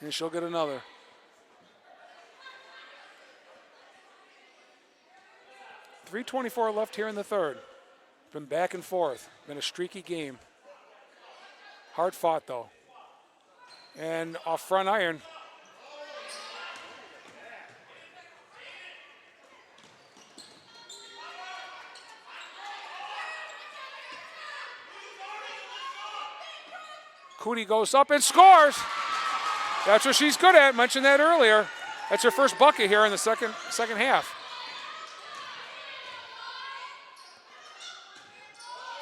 And she'll get another. 3:24 left here in the third. Been back and forth. Been a streaky game. Hard fought, though. And off front iron. Cootie goes up and scores. That's what she's good at. Mentioned that earlier. That's her first bucket here in the second half.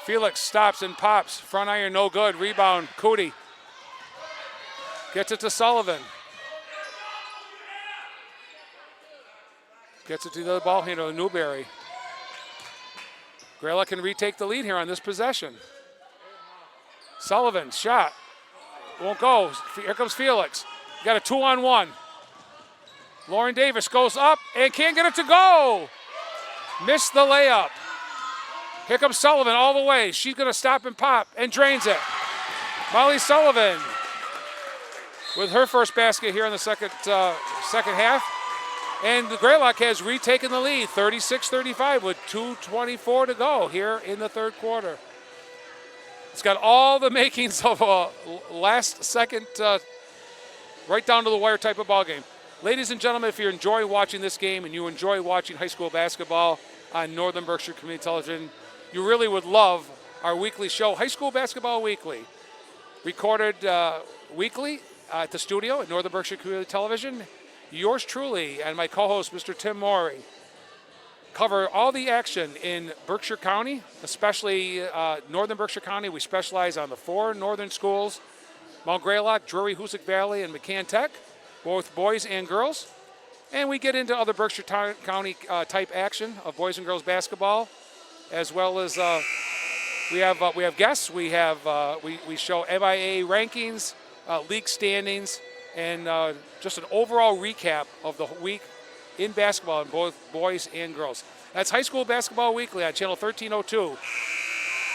Felix stops and pops. Front iron, no good. Rebound, Cootie. Gets it to Sullivan. Gets it to the other ball handler, Newberry. Greylock can retake the lead here on this possession. Sullivan, shot. Won't go. Here comes Felix. Got a 2-on-1. Lauren Davis goes up and can't get it to go. Missed the layup. Here comes Sullivan all the way. She's going to stop and pop and drains it. Molly Sullivan with her first basket here in the second half. And the Greylock has retaken the lead, 36-35 with 2:24 to go here in the third quarter. It's got all the makings of a last second, right down to the wire type of ball game. Ladies and gentlemen, if you enjoy watching this game and you enjoy watching high school basketball on Northern Berkshire Community Television, you really would love our weekly show, High School Basketball Weekly. Recorded weekly at the studio at Northern Berkshire Community Television. Yours truly and my co-host, Mr. Tim Morey, cover all the action in Berkshire County, especially Northern Berkshire County. We specialize on the 4 northern schools, Mount Greylock, Drury, Hoosick Valley, and McCann Tech, both boys and girls. And we get into other Berkshire County type action of boys and girls basketball, as well as we have guests. We show MIA rankings, league standings, and just an overall recap of the week in basketball in both boys and girls. That's High School Basketball Weekly on channel 1302.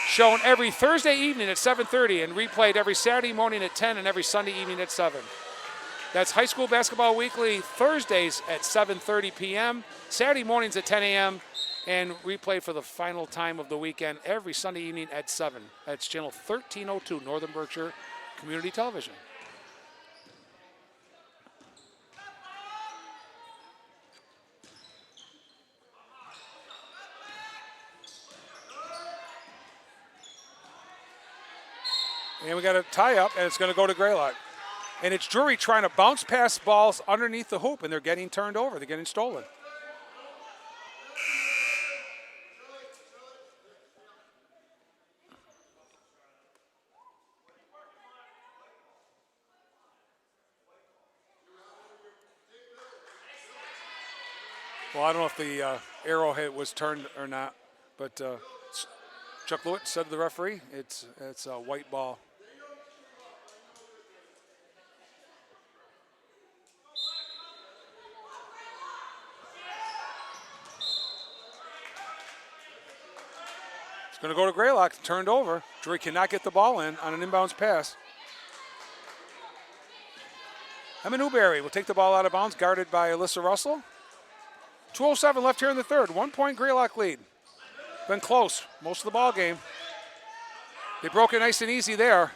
Shown every Thursday evening at 7:30 and replayed every Saturday morning at 10 and every Sunday evening at 7. That's High School Basketball Weekly, Thursdays at 7:30 p.m., Saturday mornings at 10 a.m., and replayed for the final time of the weekend every Sunday evening at 7. That's channel 1302, Northern Berkshire Community Television. And we got a tie-up, and it's going to go to Greylock. And it's Drury trying to bounce past balls underneath the hoop, and they're getting turned over. They're getting stolen. Well, I don't know if the arrowhead was turned or not, but Chuck Lewitt said to the referee, it's a white ball. It's going to go to Greylock, turned over. Drury cannot get the ball in on an inbounds pass. Emma Newberry will take the ball out of bounds, guarded by Alyssa Russell. 2:07 left here in the third. 1 point Greylock lead. Been close most of the ball game. They broke it nice and easy there.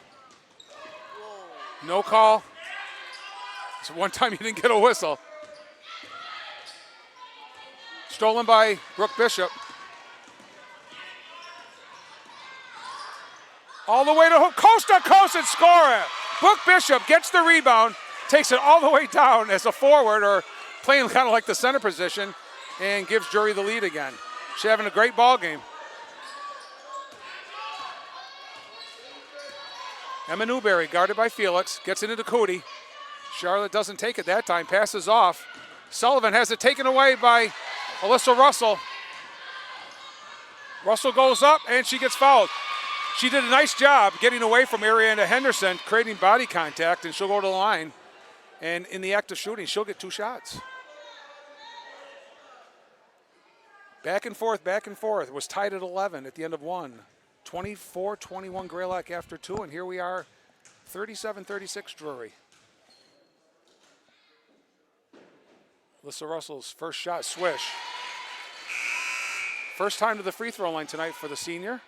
No call. So one time you didn't get a whistle. Stolen by Brooke Bishop. All the way to hook, coast to coast and score it. Brooke Bishop gets the rebound, takes it all the way down as a forward or playing kind of like the center position and gives Drury the lead again. She's having a great ball game. Emma Newberry, guarded by Felix, gets it into Cootie. Charlotte doesn't take it that time, passes off. Sullivan has it taken away by Alyssa Russell. Russell goes up and she gets fouled. She did a nice job getting away from Ariana Henderson, creating body contact, and she'll go to the line. And in the act of shooting, she'll get 2 shots. Back and forth, back and forth. It was tied at 11 at the end of 1. 24-21 Greylock after 2, and here we are, 37-36 Drury. Alyssa Russell's first shot, swish. First time to the free throw line tonight for the senior.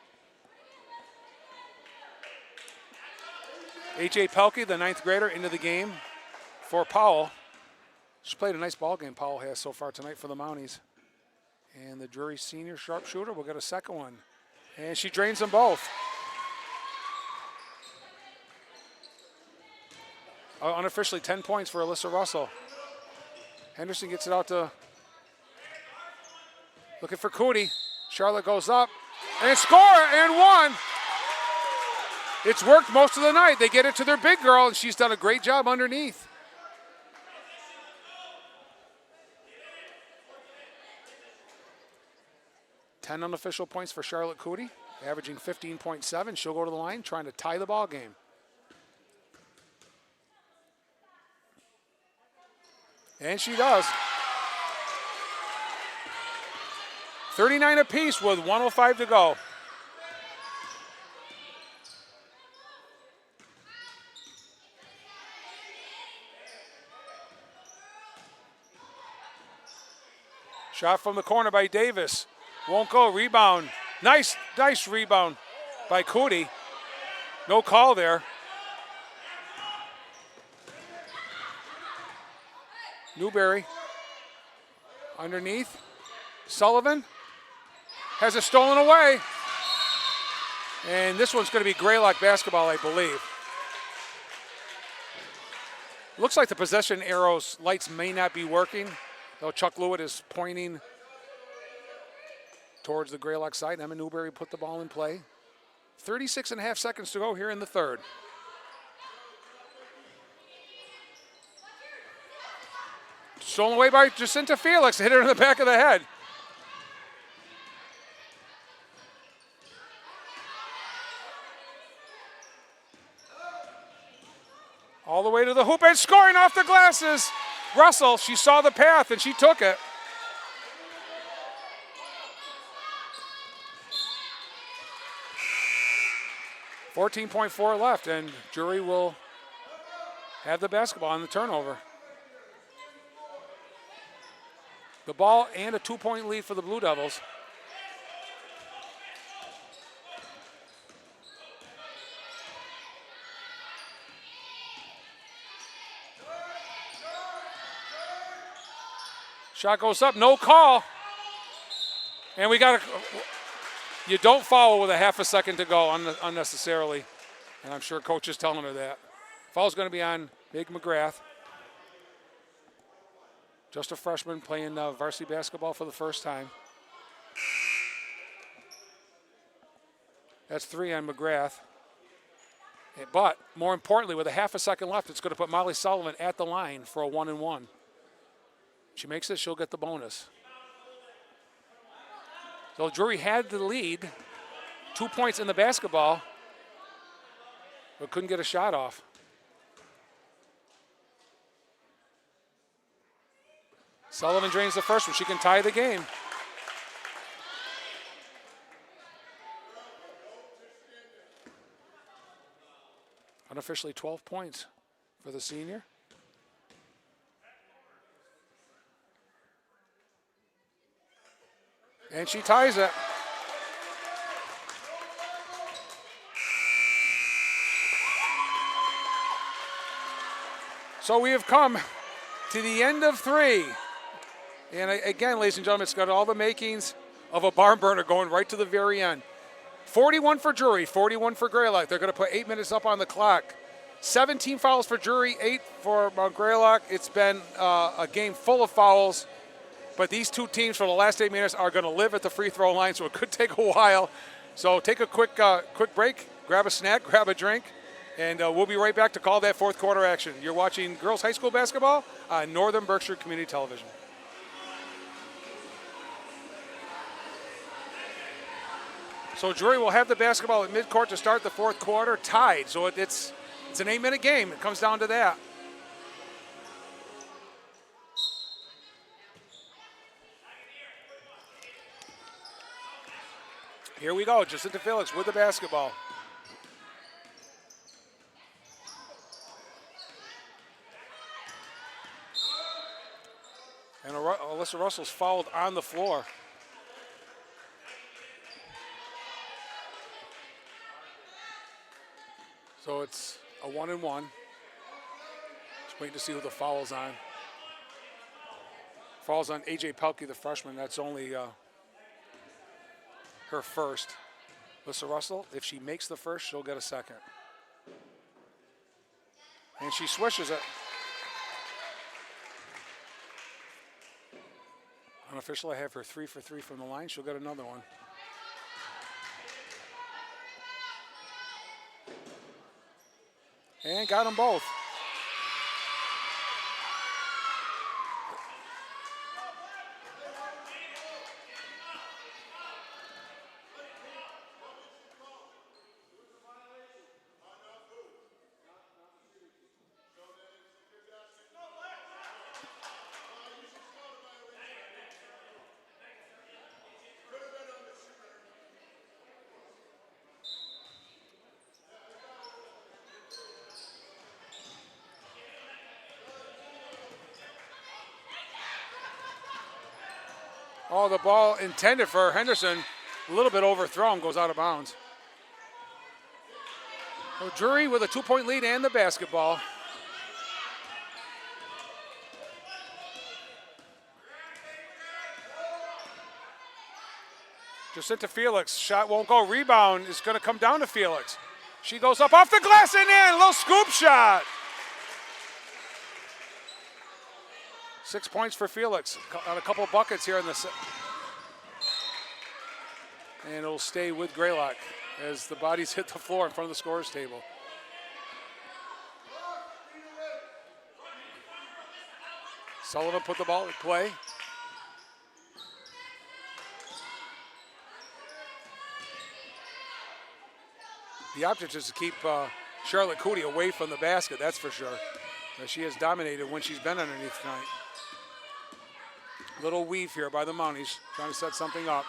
H.A. Pelkey, the 9th grader, into the game for Powell. She's played a nice ball game, Powell has so far tonight for the Mounties. And the Drury senior sharpshooter will get a second one. And she drains them both. Unofficially 10 points for Alyssa Russell. Henderson gets it out to, looking for Cootie. Charlotte goes up and score and one. It's worked most of the night. They get it to their big girl and she's done a great job underneath. Ten unofficial points for Charlotte Cootie, averaging 15.7. She'll go to the line trying to tie the ball game. And she does. 39 apiece with 1:05 to go. Shot from the corner by Davis. Won't go. Rebound. Nice rebound by Cootie. No call there. Newberry underneath. Sullivan has it stolen away. And this one's going to be Greylock basketball, I believe. Looks like the possession arrows lights may not be working, though Chuck Lewitt is pointing towards the Greylock side. Emma Newberry put the ball in play. 36.5 seconds to go here in the third. Stolen away by Jacinta Felix. Hit her in the back of the head. All the way to the hoop and scoring off the glasses. Russell, she saw the path and she took it. .4 left and Drury will have the basketball on the turnover. The ball and a 2-point lead for the Blue Devils. Shot goes up, no call. And we got you don't foul with a half a second to go unnecessarily. And I'm sure coach is telling her that. Foul's going to be on Big McGrath. Just a freshman playing varsity basketball for the first time. That's 3 on McGrath. But more importantly, with a half a second left, it's going to put Molly Sullivan at the line for a 1-and-1. She makes it, she'll get the bonus. So Drury had the lead, 2 points in the basketball, but couldn't get a shot off. Sullivan drains the first one. She can tie the game. Unofficially 12 points for the senior. And she ties it. So we have come to the end of 3. And again, ladies and gentlemen, it's got all the makings of a barn burner going right to the very end. 41 for Drury, 41 for Greylock. They're going to put 8 minutes up on the clock. 17 fouls for Drury, 8 for Greylock. It's been a game full of fouls. But these two teams for the last 8 minutes are going to live at the free throw line, so it could take a while. So take a quick break, grab a snack, grab a drink, and we'll be right back to call that fourth quarter action. You're watching girls high school basketball on Northern Berkshire Community Television. So Drury will have the basketball at midcourt to start the fourth quarter, tied. So it's an 8-minute game. It comes down to that. Here we go, Jacinta Felix with the basketball. And Alyssa Russell's fouled on the floor. So it's a 1-1. Just waiting to see who the foul's on. Foul's on A.J. Pelkey, the freshman. That's only her first. Alyssa Russell, if she makes the first, she'll get a second. And she swishes it. Unofficial, I have her 3 for 3 from the line. She'll get another one. And got them both. Oh, the ball intended for Henderson, a little bit overthrown, goes out of bounds. So Drury with a 2-point lead and the basketball. Jacinta Felix, shot won't go. Rebound is going to come down to Felix. She goes up off the glass and in, a little scoop shot. 6 points for Felix on a couple of buckets here in the set. And it'll stay with Greylock as the bodies hit the floor in front of the scorer's table. Sullivan put the ball in play. The object is to keep Charlotte Cootie away from the basket, that's for sure. She has dominated when she's been underneath tonight. Little weave here by the Mounties, trying to set something up.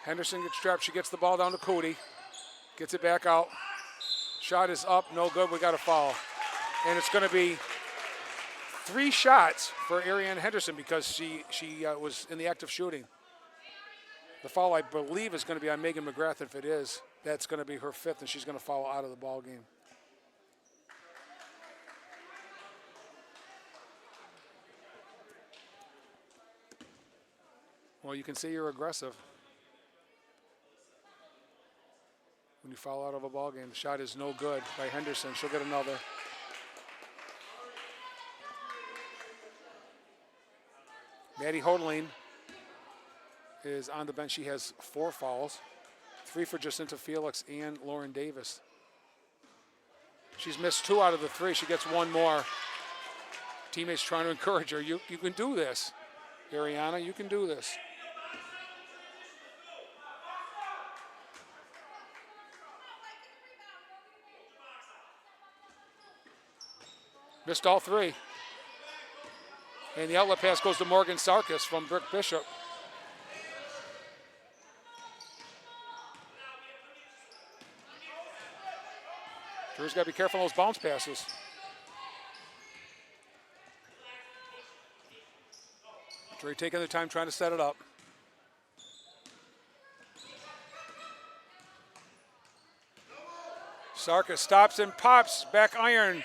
Henderson gets trapped. She gets the ball down to Cootie. Gets it back out. Shot is up, no good. We got a foul. And it's going to be 3 shots for Ariane Henderson because she was in the act of shooting. The foul, I believe, is going to be on Megan McGrath. If it is, that's going to be her 5th, and she's going to foul out of the ball game. Well, you can see you're aggressive when you foul out of a ball game. The shot is no good by Henderson. She'll get another. Maddie Hodeling is on the bench. She has 4 fouls, 3 for Jacinta Felix and Lauren Davis. She's missed 2 out of the 3. She gets 1 more. Teammates trying to encourage her. You can do this, Ariana. You can do this. Missed all 3. And the outlet pass goes to Morgan Sarkis from Brooke Bishop. Drew's got to be careful of those bounce passes. Drew taking the time trying to set it up. Sarkis stops and pops, back iron.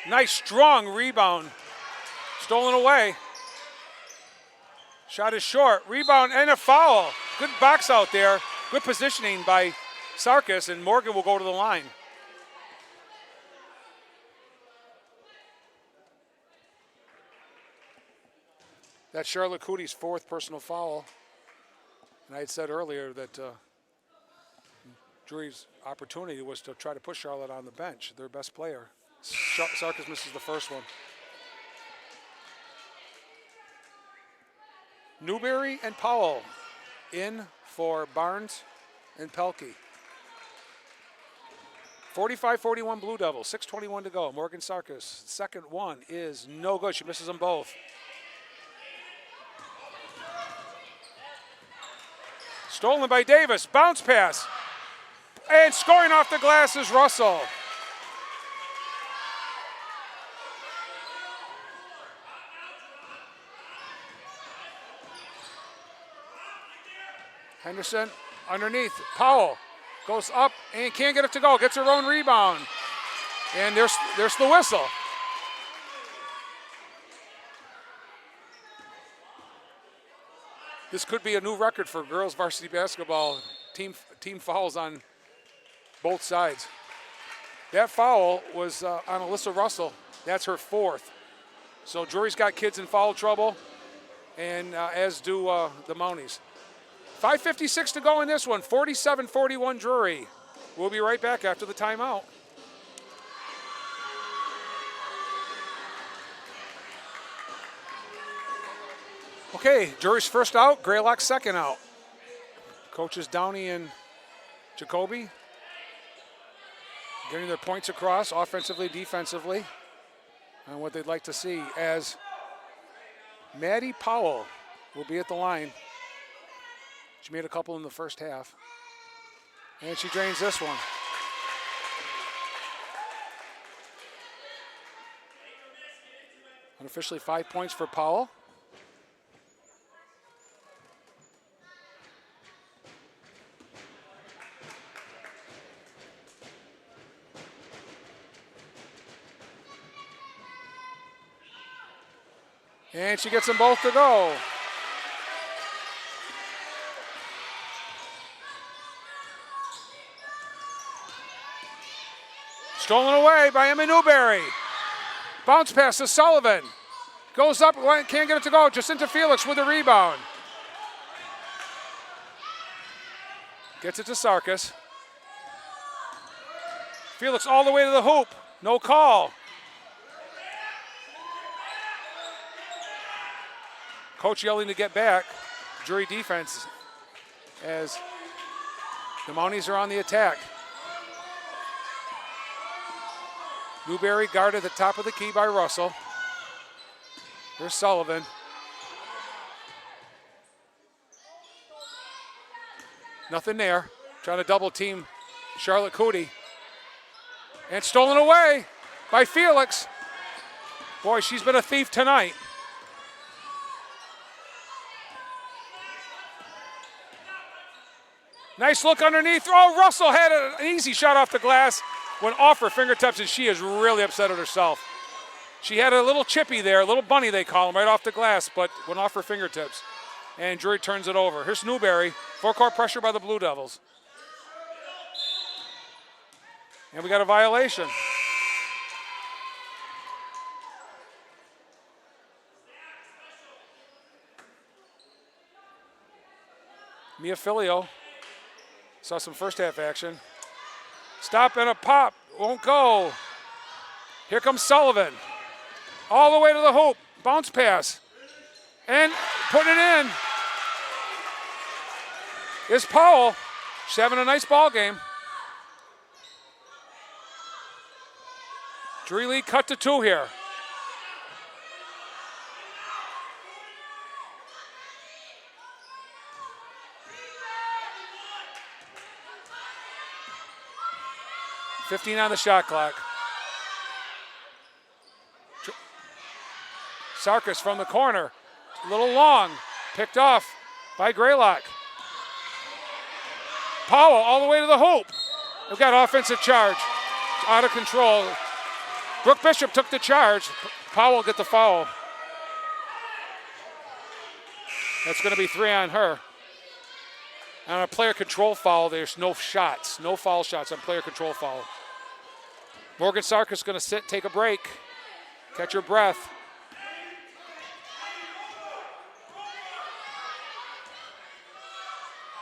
Nice strong rebound. Stolen away. Shot is short. Rebound and a foul. Good box out there. Good positioning by Sarkis, and Morgan will go to the line. That's Charlotte Cootie's 4th personal foul. And I had said earlier that Drury's opportunity was to try to put Charlotte on the bench, their best player. Sarkis misses the first one. Newberry and Powell in for Barnes and Pelkey. 45-41 Blue Devils, 6:21 to go. Morgan Sarkis, second one is no good. She misses them both. Stolen by Davis, bounce pass. And scoring off the glass is Russell. Henderson underneath. Powell Goes up and can't get it to go. Gets her own rebound. And there's the whistle. This could be a new record for girls varsity basketball. Team fouls on both sides. That foul was on Alyssa Russell. That's her 4th. So Drury's got kids in foul trouble, and as do the Mounties. 5:56 to go in this one. 47-41 Drury. We'll be right back after the timeout. Okay, Drury's first out, Greylock's second out. Coaches Downey and Jacoby getting their points across offensively, defensively, and what they'd like to see as Maddie Powell will be at the line. She made a couple in the first half. And she drains this one. Unofficially 5 points for Powell. And she gets them both to go. Stolen away by Emma Newberry. Bounce pass to Sullivan. Goes up, can't get it to go. Jacinta Felix with a rebound. Gets it to Sarkis. Felix all the way to the hoop. No call. Coach yelling to get back. Drury defense as the Mounties are on the attack. Newberry guarded at the top of the key by Russell. Here's Sullivan. Nothing there. Trying to double team Charlotte Cootie. And stolen away by Felix. Boy, she's been a thief tonight. Nice look underneath. Oh, Russell had an easy shot off the glass. Went off her fingertips, and she is really upset at herself. She had a little chippy there, a little bunny they call him, right off the glass, but went off her fingertips. And Drury turns it over. Here's Newberry. Four-court pressure by the Blue Devils. And we got a violation. Mia Filio saw some first half action. Stop and a pop, won't go. Here comes Sullivan. All the way to the hoop, bounce pass. And putting it in is Powell. She's having a nice ball game. Drury lead cut to 2 here. $15 on the shot clock. Sarkis from the corner. A little long. Picked off by Greylock. Powell all the way to the hoop. They've got offensive charge. Out of control. Brooke Bishop took the charge. Powell get the foul. That's going to be 3 on her. And on a player control foul, there's no shots. No foul shots on player control foul. Morgan Sarkis is going to sit, take a break, catch her breath.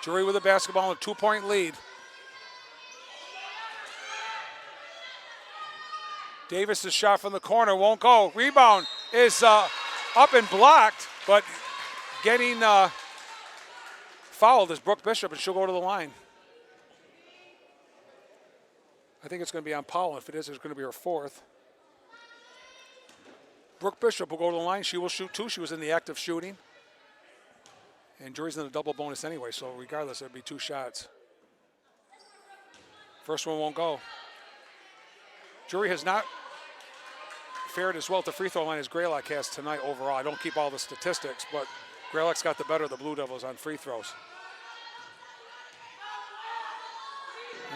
Drury with the basketball, a 2-point lead. Davis' shot from the corner won't go. Rebound is up and blocked, but getting fouled is Brooke Bishop, and she'll go to the line. I think it's going to be on Powell. If it is, it's going to be her 4th. Brooke Bishop will go to the line. She will shoot 2. She was in the act of shooting. And Drury's in a double bonus anyway, so regardless, it'll be 2 shots. First one won't go. Drury has not fared as well at the free throw line as Greylock has tonight overall. I don't keep all the statistics, but Greylock's got the better of the Blue Devils on free throws.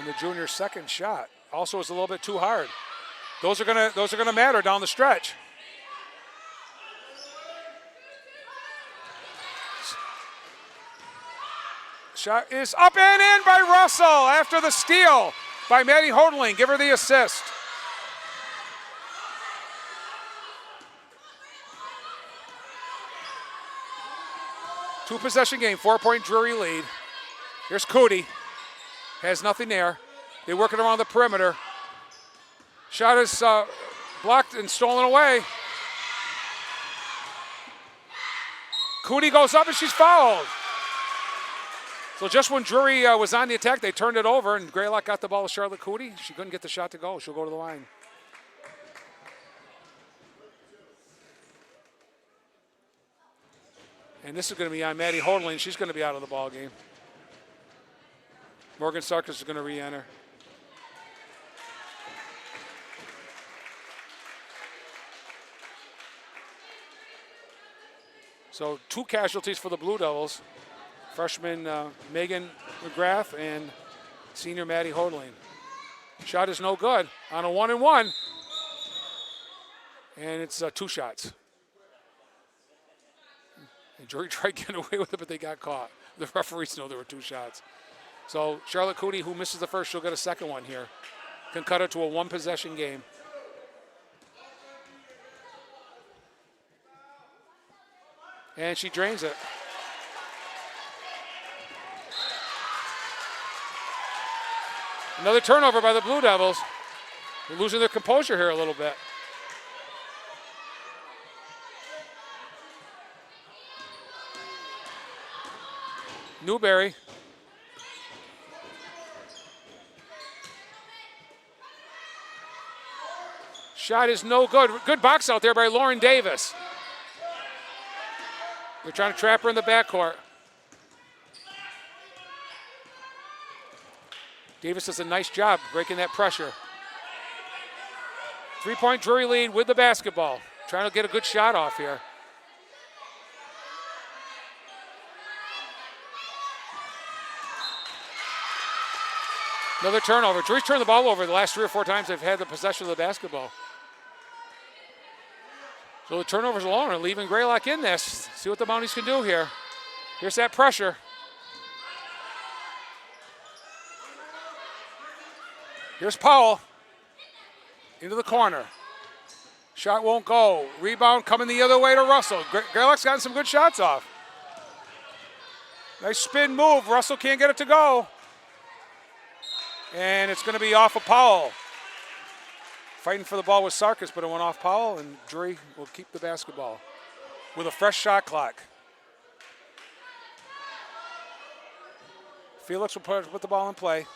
And the junior's second shot also is a little bit too hard. Those are gonna matter down the stretch. Shot is up and in by Russell after the steal by Maddie Hodling. Give her the assist. Two-possession game, 4-point Drury lead. Here's Cootie. Has nothing there. They work it around the perimeter. Shot is blocked and stolen away. Cootie goes up and she's fouled. So just when Drury was on the attack, they turned it over, and Greylock got the ball to Charlotte Cootie. She couldn't get the shot to go. She'll go to the line. And this is going to be on Maddie Hodling. She's going to be out of the ball game. Morgan Sarkis is going to re-enter. So 2 casualties for the Blue Devils. Freshman Megan McGrath and senior Maddie Hodling. Shot is no good on a 1-and-1. And it's 2 shots. And Drury tried getting away with it, but they got caught. The referees know there were 2 shots. So Charlotte Cootie, who misses the first, she'll get a second one here. Can cut it to a 1-possession game. And she drains it. Another turnover by the Blue Devils. They're losing their composure here a little bit. Newberry. Shot is no good. Good box out there by Lauren Davis. They're trying to trap her in the backcourt. Davis does a nice job breaking that pressure. 3-point Drury lead with the basketball. Trying to get a good shot off here. Another turnover. Drury's turned the ball over the last 3 or 4 times they've had the possession of the basketball. So the turnovers alone are leaving Greylock in this. See what the Mounties can do here. Here's that pressure. Here's Powell into the corner. Shot won't go. Rebound coming the other way to Russell. Greylock's gotten some good shots off. Nice spin move. Russell can't get it to go. And it's going to be off of Powell. Fighting for the ball with Sarkis, but it went off Powell, and Drury will keep the basketball with a fresh shot clock. Felix will put the ball in play.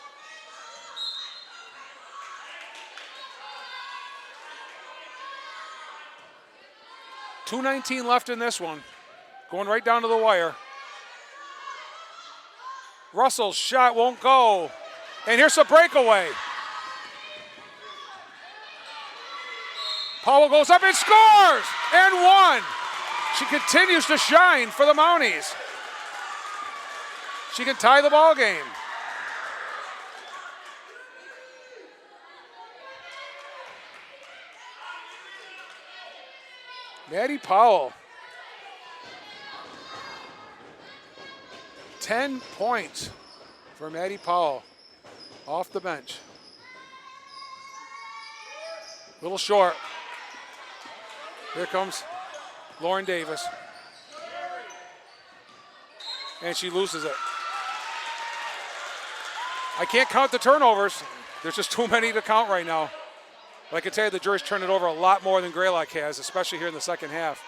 .219 left in this one. Going right down to the wire. Russell's shot won't go. And here's a breakaway. Powell goes up and scores! And 1. She continues to shine for the Mounties. She can tie the ball game. Maddie Powell. 10 points for Maddie Powell off the bench. A little short. Here comes Lauren Davis. And she loses it. I can't count the turnovers. There's just too many to count right now. But I can tell you the Drury's turned it over a lot more than Greylock has, especially here in the second half.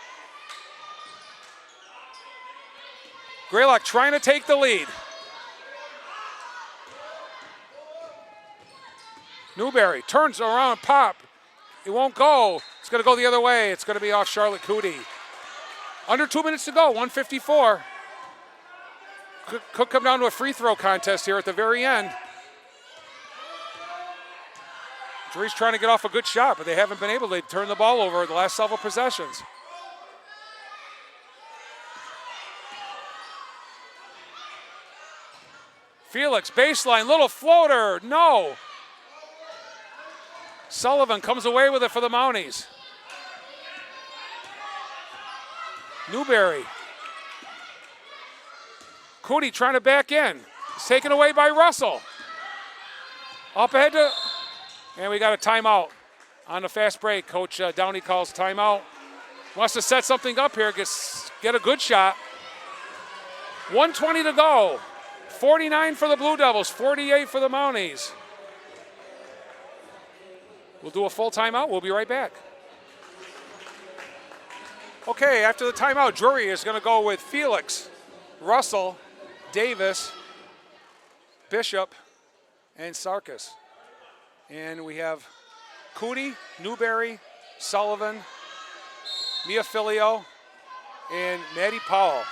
Greylock trying to take the lead. Newberry turns around, pop. It won't go. It's going to go the other way. It's going to be off Charlotte Cootie. Under 2 minutes to go, 1:54. Could come down to a free throw contest here at the very end. Drury's trying to get off a good shot, but they haven't been able to turn the ball over the last several possessions. Felix, baseline, little floater, no. Sullivan comes away with it for the Mounties. Newberry. Cootie trying to back in. It's taken away by Russell. Up ahead to, and we got a timeout on the fast break. Coach Downey calls timeout. Wants to set something up here, get a good shot. 1:20 to go. 49 for the Blue Devils, 48 for the Mounties. We'll do a full timeout. We'll be right back. Okay, after the timeout, Drury is going to go with Felix, Russell, Davis, Bishop, and Sarkis. And we have Cootie, Newberry, Sullivan, Mia Filio, and Maddie Powell.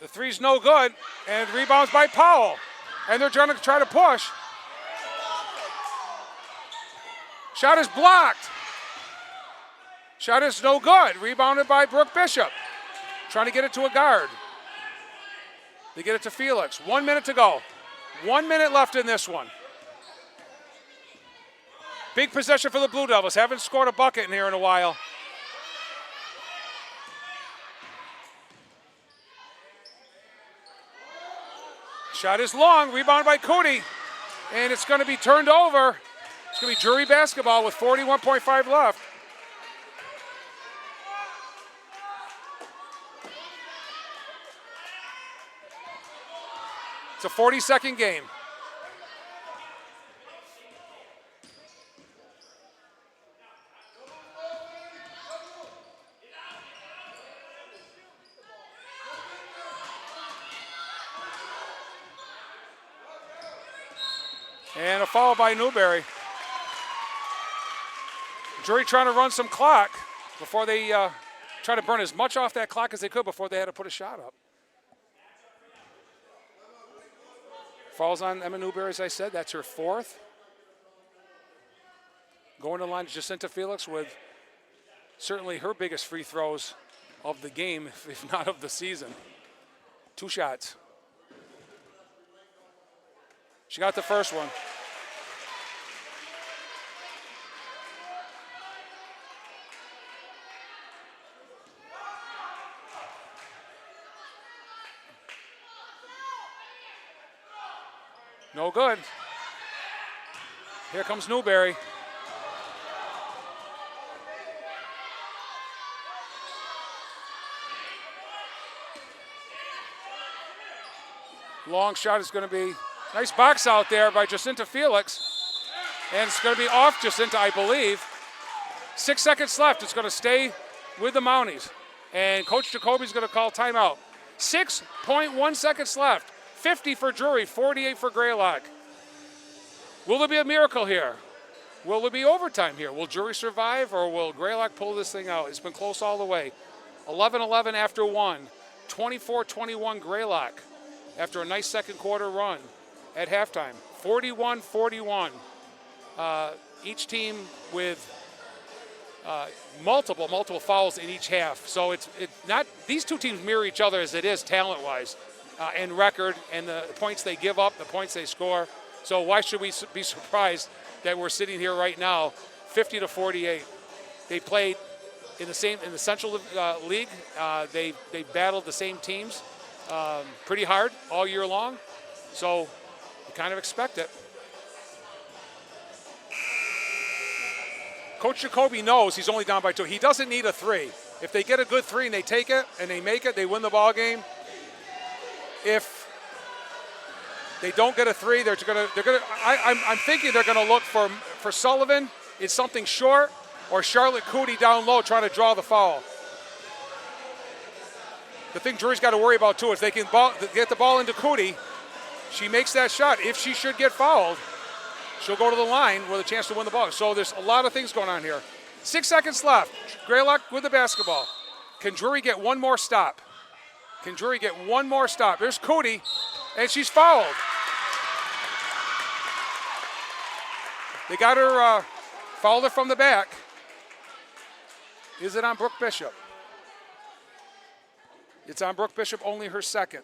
The three's no good, and rebounds by Powell. And they're trying to push. Shot is blocked. Shot is no good. Rebounded by Brooke Bishop. Trying to get it to a guard. They get it to Felix. 1 minute to go. 1 minute left in this one. Big possession for the Blue Devils. Haven't scored a bucket in here in a while. Shot is long, rebounded by Cootie, and it's going to be turned over. It's going to be Drury basketball with 41.5 left. It's a 40-second game. And a foul by Newberry. Drury trying to run some clock before they try to burn as much off that clock as they could before they had to put a shot up. Falls on Emma Newberry, as I said. That's her fourth. Going to the line, Jacinta Felix with certainly her biggest free throws of the game, if not of the season. 2 shots. She got the first one. No good. Here comes Newberry. Long shot is going to be nice box out there by Jacinta Felix. And it's going to be off Jacinta, I believe. 6 seconds left. It's going to stay with the Mounties. And Coach Jacoby's going to call timeout. 6.1 seconds left. 50 for Drury, 48 for Greylock. Will there be a miracle here? Will there be overtime here? Will Drury survive, or will Greylock pull this thing out? It's been close all the way. 11-11 after one. 24-21 Greylock after a nice second quarter run at halftime. 41-41. Each team with multiple fouls in each half. So it's not, these two teams mirror each other as it is talent-wise and record, and the points they give up, the points they score. So why should we be surprised that we're sitting here right now, 50-48? They played in the Central League. They battled the same teams pretty hard all year long. So you kind of expect it. Coach Jacoby knows he's only down by 2. He doesn't need a 3. If they get a good 3 and they take it and they make it, they win the ball game. If they don't get a 3, I'm thinking they're gonna look for Sullivan. It's something short, or Charlotte Cootie down low trying to draw the foul. The thing Drury's got to worry about too is they can get the ball into Cootie. She makes that shot. If she should get fouled, she'll go to the line with a chance to win the ball. So there's a lot of things going on here. 6 seconds left. Greylock with the basketball. Can Drury get one more stop? Can Drury get one more stop? There's Cootie, and she's fouled. They got her, fouled her from the back. Is it on Brooke Bishop? It's on Brooke Bishop, only her second.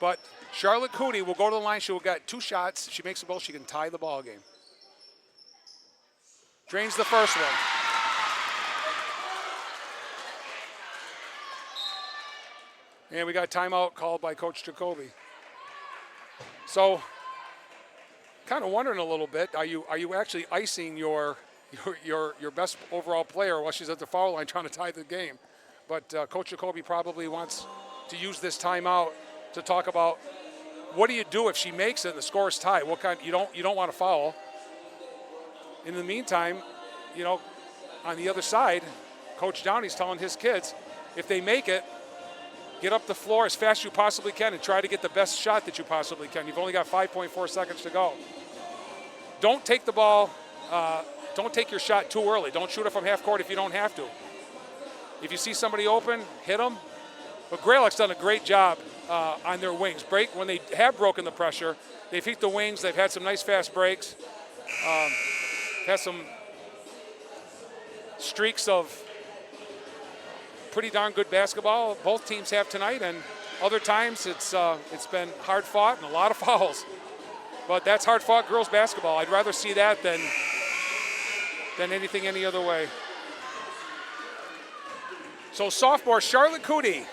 But Charlotte Cooney will go to the line. She will get 2 shots. She makes the ball. She can tie the ball game. Drains the first one. And we got timeout called by Coach Jacoby. So, kind of wondering a little bit, are you actually icing your best overall player while she's at the foul line trying to tie the game? But Coach Jacoby probably wants to use this timeout to talk about what do you do if she makes it and the score is tied? What kind? You don't want to foul. In the meantime, on the other side, Coach Downey's telling his kids, if they make it, get up the floor as fast as you possibly can and try to get the best shot that you possibly can. You've only got 5.4 seconds to go. Don't take the ball, don't take your shot too early. Don't shoot it from half court if you don't have to. If you see somebody open, hit them. But Greylock's done a great job on their wings. When they have broken the pressure, they've hit the wings. They've had some nice fast breaks. Had some streaks of pretty darn good basketball both teams have tonight, and other times it's been hard fought and a lot of fouls. But that's hard fought girls basketball. I'd rather see that than anything any other way. So sophomore Charlotte Cooney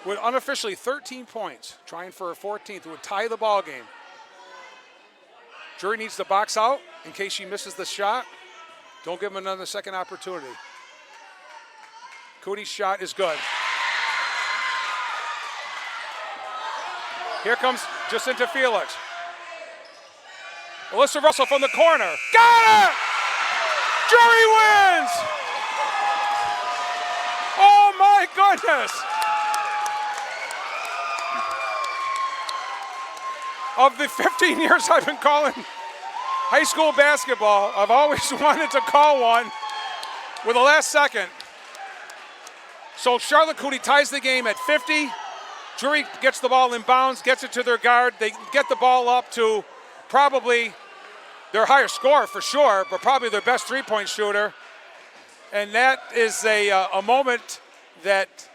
with unofficially 13 points, trying for her 14th, would tie the ball game. Drury needs to box out in case she misses the shot. Don't give him another second opportunity. Cooney's shot is good. Here comes Jacinta Felix. Alyssa Russell from the corner. Got it! Drury wins! Oh my goodness! Of the 15 years I've been calling high school basketball, I've always wanted to call one with the last second. So Charlotte Cooney ties the game at 50. Drury gets the ball in bounds, gets it to their guard. They get the ball up to probably their higher scorer for sure, but probably their best three-point shooter. And that is a moment that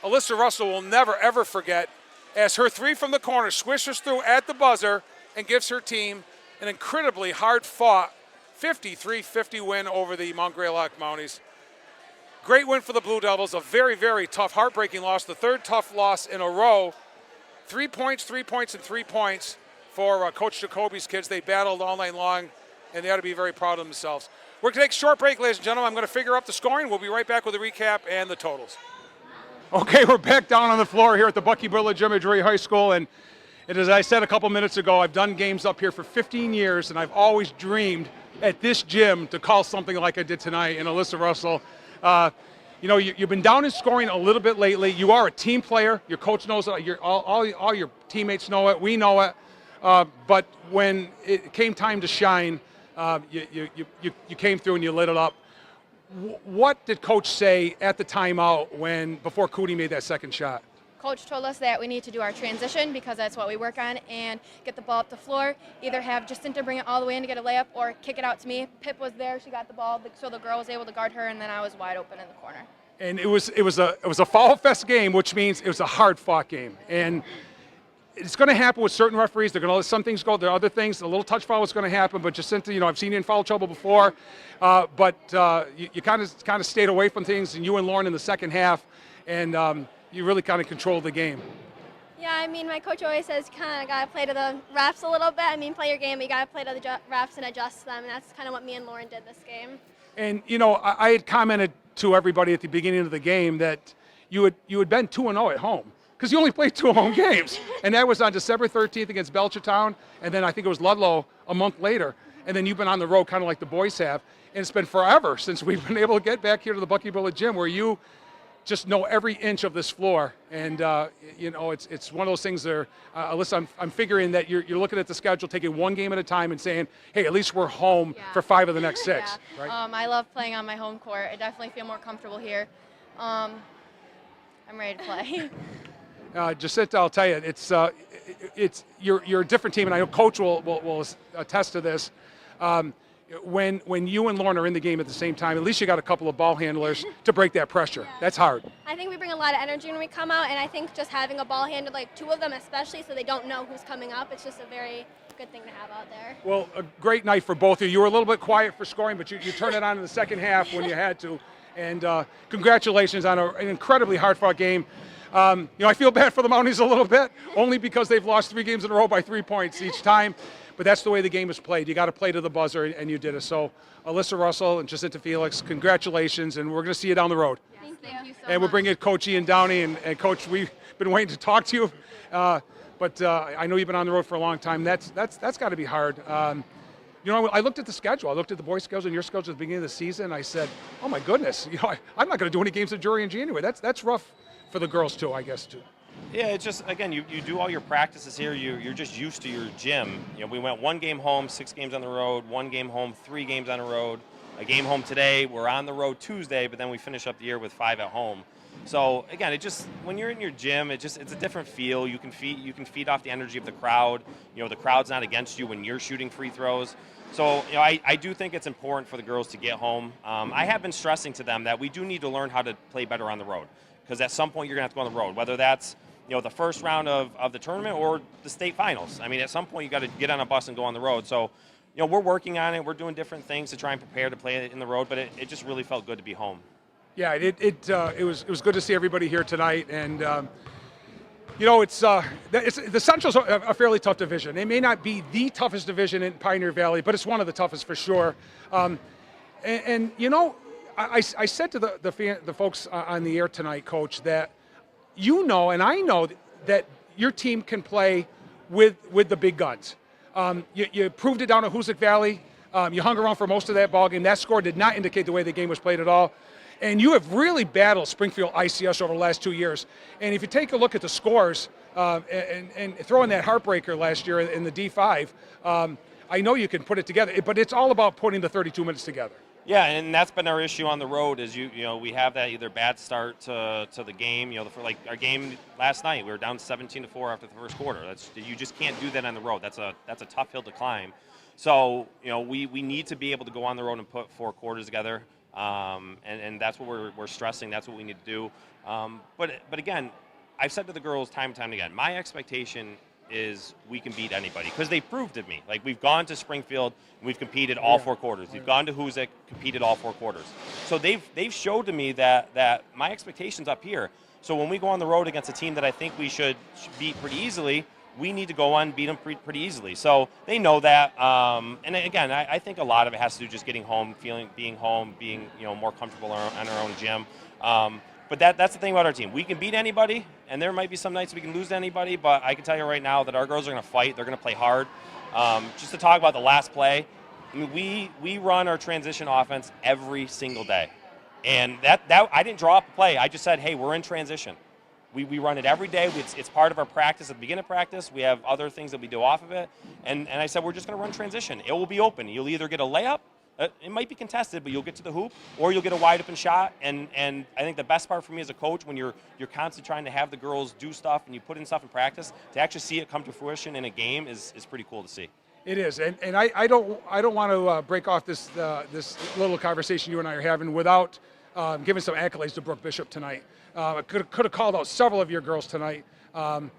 Alyssa Russell will never, ever forget, as her three from the corner swishes through at the buzzer and gives her team an incredibly hard-fought 53-50 win over the Mount Greylock Mounties. Great win for the Blue Devils, a very, very tough, heartbreaking loss, the third tough loss in a row. 3 points, 3 points, and 3 points for Coach Jacoby's kids. They battled all night long, and they ought to be very proud of themselves. We're going to take a short break, ladies and gentlemen. I'm going to figure out the scoring. We'll be right back with a recap and the totals. Okay, we're back down on the floor here at the Bucky Bullard Gym at Drury High School, and as I said a couple minutes ago, I've done games up here for 15 years, and I've always dreamed at this gym to call something like I did tonight. And Alyssa Russell, you've been down in scoring a little bit lately. You are a team player. Your coach knows it. All your teammates know it. We know it. But when it came time to shine, you came through and you lit it up. What did Coach say at the timeout before Cooney made that second shot? Coach told us that we need to do our transition because that's what we work on and get the ball up the floor. Either have Jacinta bring it all the way in to get a layup or kick it out to me. Pip was there, she got the ball, so the girl was able to guard her, and then I was wide open in the corner. And it was a foul fest game, which means it was a hard fought game. And it's going to happen with certain referees. They're going to let some things go. There are other things. A little touch foul is going to happen. But Jacinta, I've seen you in foul trouble before. But you kind of stayed away from things, and you and Lauren in the second half, and you really kind of controlled the game. Yeah, my coach always says kind of got to play to the refs a little bit. Play your game, but you got to play to the refs and adjust to them, and that's kind of what me and Lauren did this game. And, I had commented to everybody at the beginning of the game that you had been 2-0 at home because you only played 2 home games. And that was on December 13th against Belchertown, and then I think it was Ludlow a month later. And then you've been on the road kind of like the boys have. And it's been forever since we've been able to get back here to the Bucky Bullard Gym where you just know every inch of this floor, and it's one of those things there. Alyssa, I'm figuring that you're looking at the schedule, taking one game at a time, and saying, "Hey, at least we're home for 5 of the next 6." Yeah. Right? I love playing on my home court. I definitely feel more comfortable here. I'm ready to play. Jacinta, I'll tell you, you're a different team, and I know Coach will attest to this. when you and Lauren are in the game at the same time, at least you got a couple of ball handlers to break that pressure. Yeah. That's hard. I think we bring a lot of energy when we come out, and I think just having a ball handler, like 2 of them especially, so they don't know who's coming up, it's just a very good thing to have out there. Well, a great night for both of you. You were a little bit quiet for scoring, but you turned it on in the second half when you had to. And congratulations on an incredibly hard-fought game. I feel bad for the Mounties a little bit, only because they've lost 3 games in a row by 3 points each time. But that's the way the game is played. You got to play to the buzzer, and you did it. So, Alyssa Russell and Jacinta Felix, congratulations, and we're going to see you down the road. Thank you so And we'll bring in Coach Ian Downey, and Coach, we've been waiting to talk to you, but I know you've been on the road for a long time. That's got to be hard. I looked at the schedule. I looked at the boys' schedule and your schedule at the beginning of the season. I said, oh my goodness, I'm not going to do any games at Drury in January. That's rough for the girls too, I guess too. Yeah, it's just, again, you do all your practices here. You're just used to your gym. We went 1 game home, 6 games on the road, 1 game home, 3 games on the road, a game home today. We're on the road Tuesday, but then we finish up the year with 5 at home. So again, it just, when you're in your gym, it's a different feel. You can feed off the energy of the crowd. The crowd's not against you when you're shooting free throws. So I do think it's important for the girls to get home. I have been stressing to them that we do need to learn how to play better on the road, because at some point you're going to have to go on the road, whether that's the first round of the tournament or the state finals. I mean, at some point you got to get on a bus and go on the road. So we're working on it. We're doing different things to try and prepare to play it in the road, but it just really felt good to be home. Yeah, it was good to see everybody here tonight, and the Central's a fairly tough division. It may not be the toughest division in Pioneer Valley, but it's one of the toughest for sure. I said to the folks on the air tonight, Coach, that and I know that your team can play with the big guns. You proved it down at Hoosick Valley. You hung around for most of that ball game. That score did not indicate the way the game was played at all. And you have really battled Springfield ICS over the last 2 years. And if you take a look at the scores and throw in that heartbreaker last year in the D5, I know you can put it together. But it's all about putting the 32 minutes together. Yeah, and that's been our issue on the road is we have that either bad start to the game. For like our game last night, we were down 17-4 after the first quarter. You just can't do that on the road. That's a tough hill to climb. So we need to be able to go on the road and put 4 quarters together. And that's what we're stressing. That's what we need to do. But again, I've said to the girls time and time again, my expectation is we can beat anybody, because they proved it me. Like, we've gone to Springfield and we've competed all 4 quarters. We've gone to Hoosick, competed all 4 quarters. So they've showed to me that my expectation's up here. So when we go on the road against a team that I think we should beat pretty easily, we need to go on and beat them pretty easily. So they know that. And again, I think a lot of it has to do just getting home, being more comfortable in our own gym. But that's the thing about our team. We can beat anybody, and there might be some nights we can lose to anybody, but I can tell you right now that our girls are going to fight. They're going to play hard. Just to talk about the last play, I mean, we run our transition offense every single day. And that I didn't draw up a play. I just said, hey, we're in transition. We run it every day. It's part of our practice at the beginning of practice. We have other things that we do off of it. And I said, we're just going to run transition. It will be open. You'll either get a layup, it might be contested, but you'll get to the hoop, or you'll get a wide open shot. And I think the best part for me as a coach, when you're constantly trying to have the girls do stuff and you put in stuff in practice, to actually see it come to fruition in a game is pretty cool to see. It is, and I don't want to break off this little conversation you and I are having without giving some accolades to Brooke Bishop tonight. Could have called out several of your girls tonight, I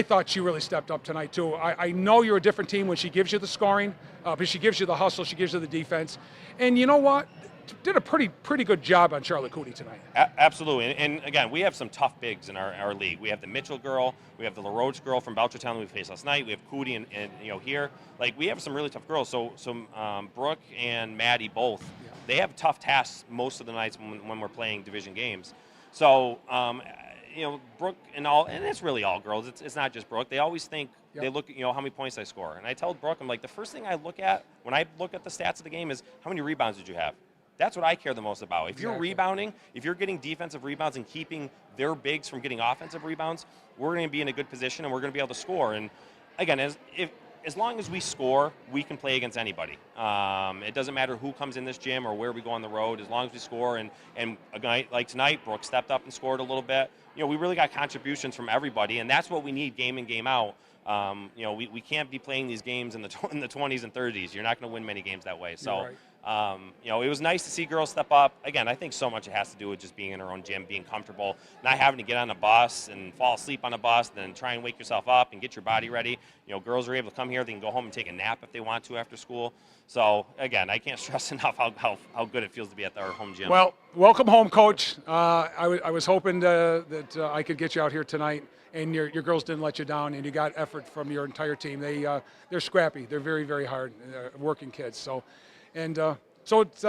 thought she really stepped up tonight too. I know you're a different team when she gives you the scoring, but she gives you the hustle, she gives you the defense, and you know what? Did a pretty good job on Charlotte Cooney tonight. Absolutely, and again, we have some tough bigs in our league. We have the Mitchell girl, we have the LaRoche girl from Belchertown that we faced last night. We have Cooney and here. Like, we have some really tough girls. So Brooke and Maddie both, they have tough tasks most of the nights when we're playing division games. So Brooke and it's really all girls. It's not just Brooke. They always think they look at how many points I score, and I tell Brooke, I'm like, the first thing I look at when I look at the stats of the game is how many rebounds did you have. That's what I care the most about. If you're rebounding, if you're getting defensive rebounds and keeping their bigs from getting offensive rebounds, we're going to be in a good position and we're going to be able to score. And again, as long as we score, we can play against anybody. It doesn't matter who comes in this gym or where we go on the road. As long as we score, and a night like tonight, Brooke stepped up and scored a little bit. We really got contributions from everybody, and that's what we need game in, game out. We can't be playing these games in the 20s and 30s. You're not going to win many games that way. So. Right. It was nice to see girls step up. Again, I think so much it has to do with just being in our own gym, being comfortable, not having to get on a bus and fall asleep on a bus, then try and wake yourself up and get your body ready. Girls are able to come here. They can go home and take a nap if they want to after school. So, again, I can't stress enough how good it feels to be at our home gym. Well, welcome home, Coach. I was hoping that I could get you out here tonight, and your girls didn't let you down, and you got effort from your entire team. They're scrappy. They're very, very hard, working kids. So it's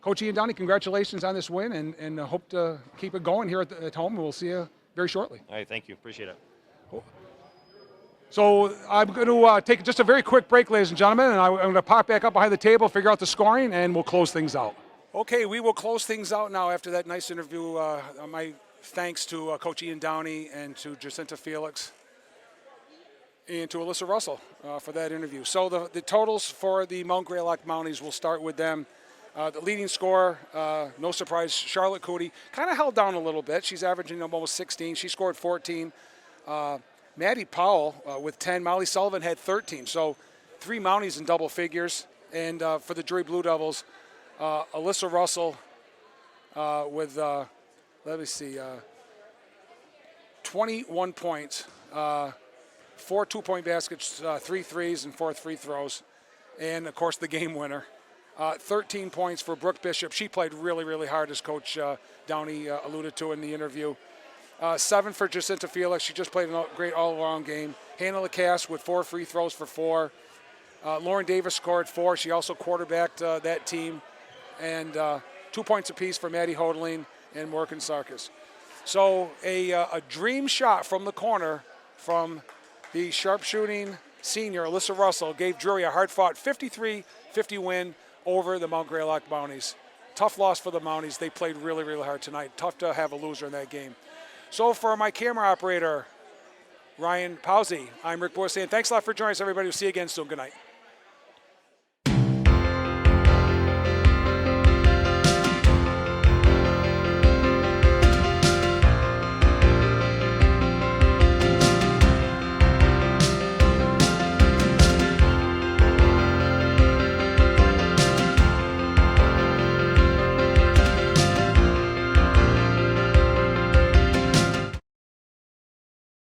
Coach Ian Downey, congratulations on this win, and hope to keep it going here at home. We'll see you very shortly. All right, thank you. Appreciate it. So I'm going to take just a very quick break, ladies and gentlemen, and I'm going to pop back up behind the table, figure out the scoring, and we'll close things out. Okay, we will close things out now after that nice interview. My thanks to Coach Ian Downey and to Jacinta Felix and to Alyssa Russell for that interview. So the totals for the Mount Greylock Mounties, we'll start with them. The leading scorer, no surprise, Charlotte Cootie, kind of held down a little bit. She's averaging almost 16. She scored 14. Maddie Powell with 10. Molly Sullivan had 13. So 3 Mounties in double figures. And for the Drury Blue Devils, Alyssa Russell with, 21 points. 4 2-point baskets, 3 threes, and 4 free throws. And, of course, the game winner. 13 points for Brooke Bishop. She played really, really hard, as Coach Downey alluded to in the interview. 7 for Jacinta Felix. She just played a great all-around game. Hannah Lacasse with 4 free throws for 4. Lauren Davis scored 4. She also quarterbacked that team. And 2 points apiece for Maddie Hodeling and Morgan Sarkis. So a dream shot from the corner from the sharpshooting senior, Alyssa Russell, gave Drury a hard-fought 53-50 win over the Mount Greylock Mounties. Tough loss for the Mounties. They played really, really hard tonight. Tough to have a loser in that game. So for my camera operator, Ryan Pawsey, I'm Rick Boy saying thanks a lot for joining us, everybody. We'll see you again soon. Good night.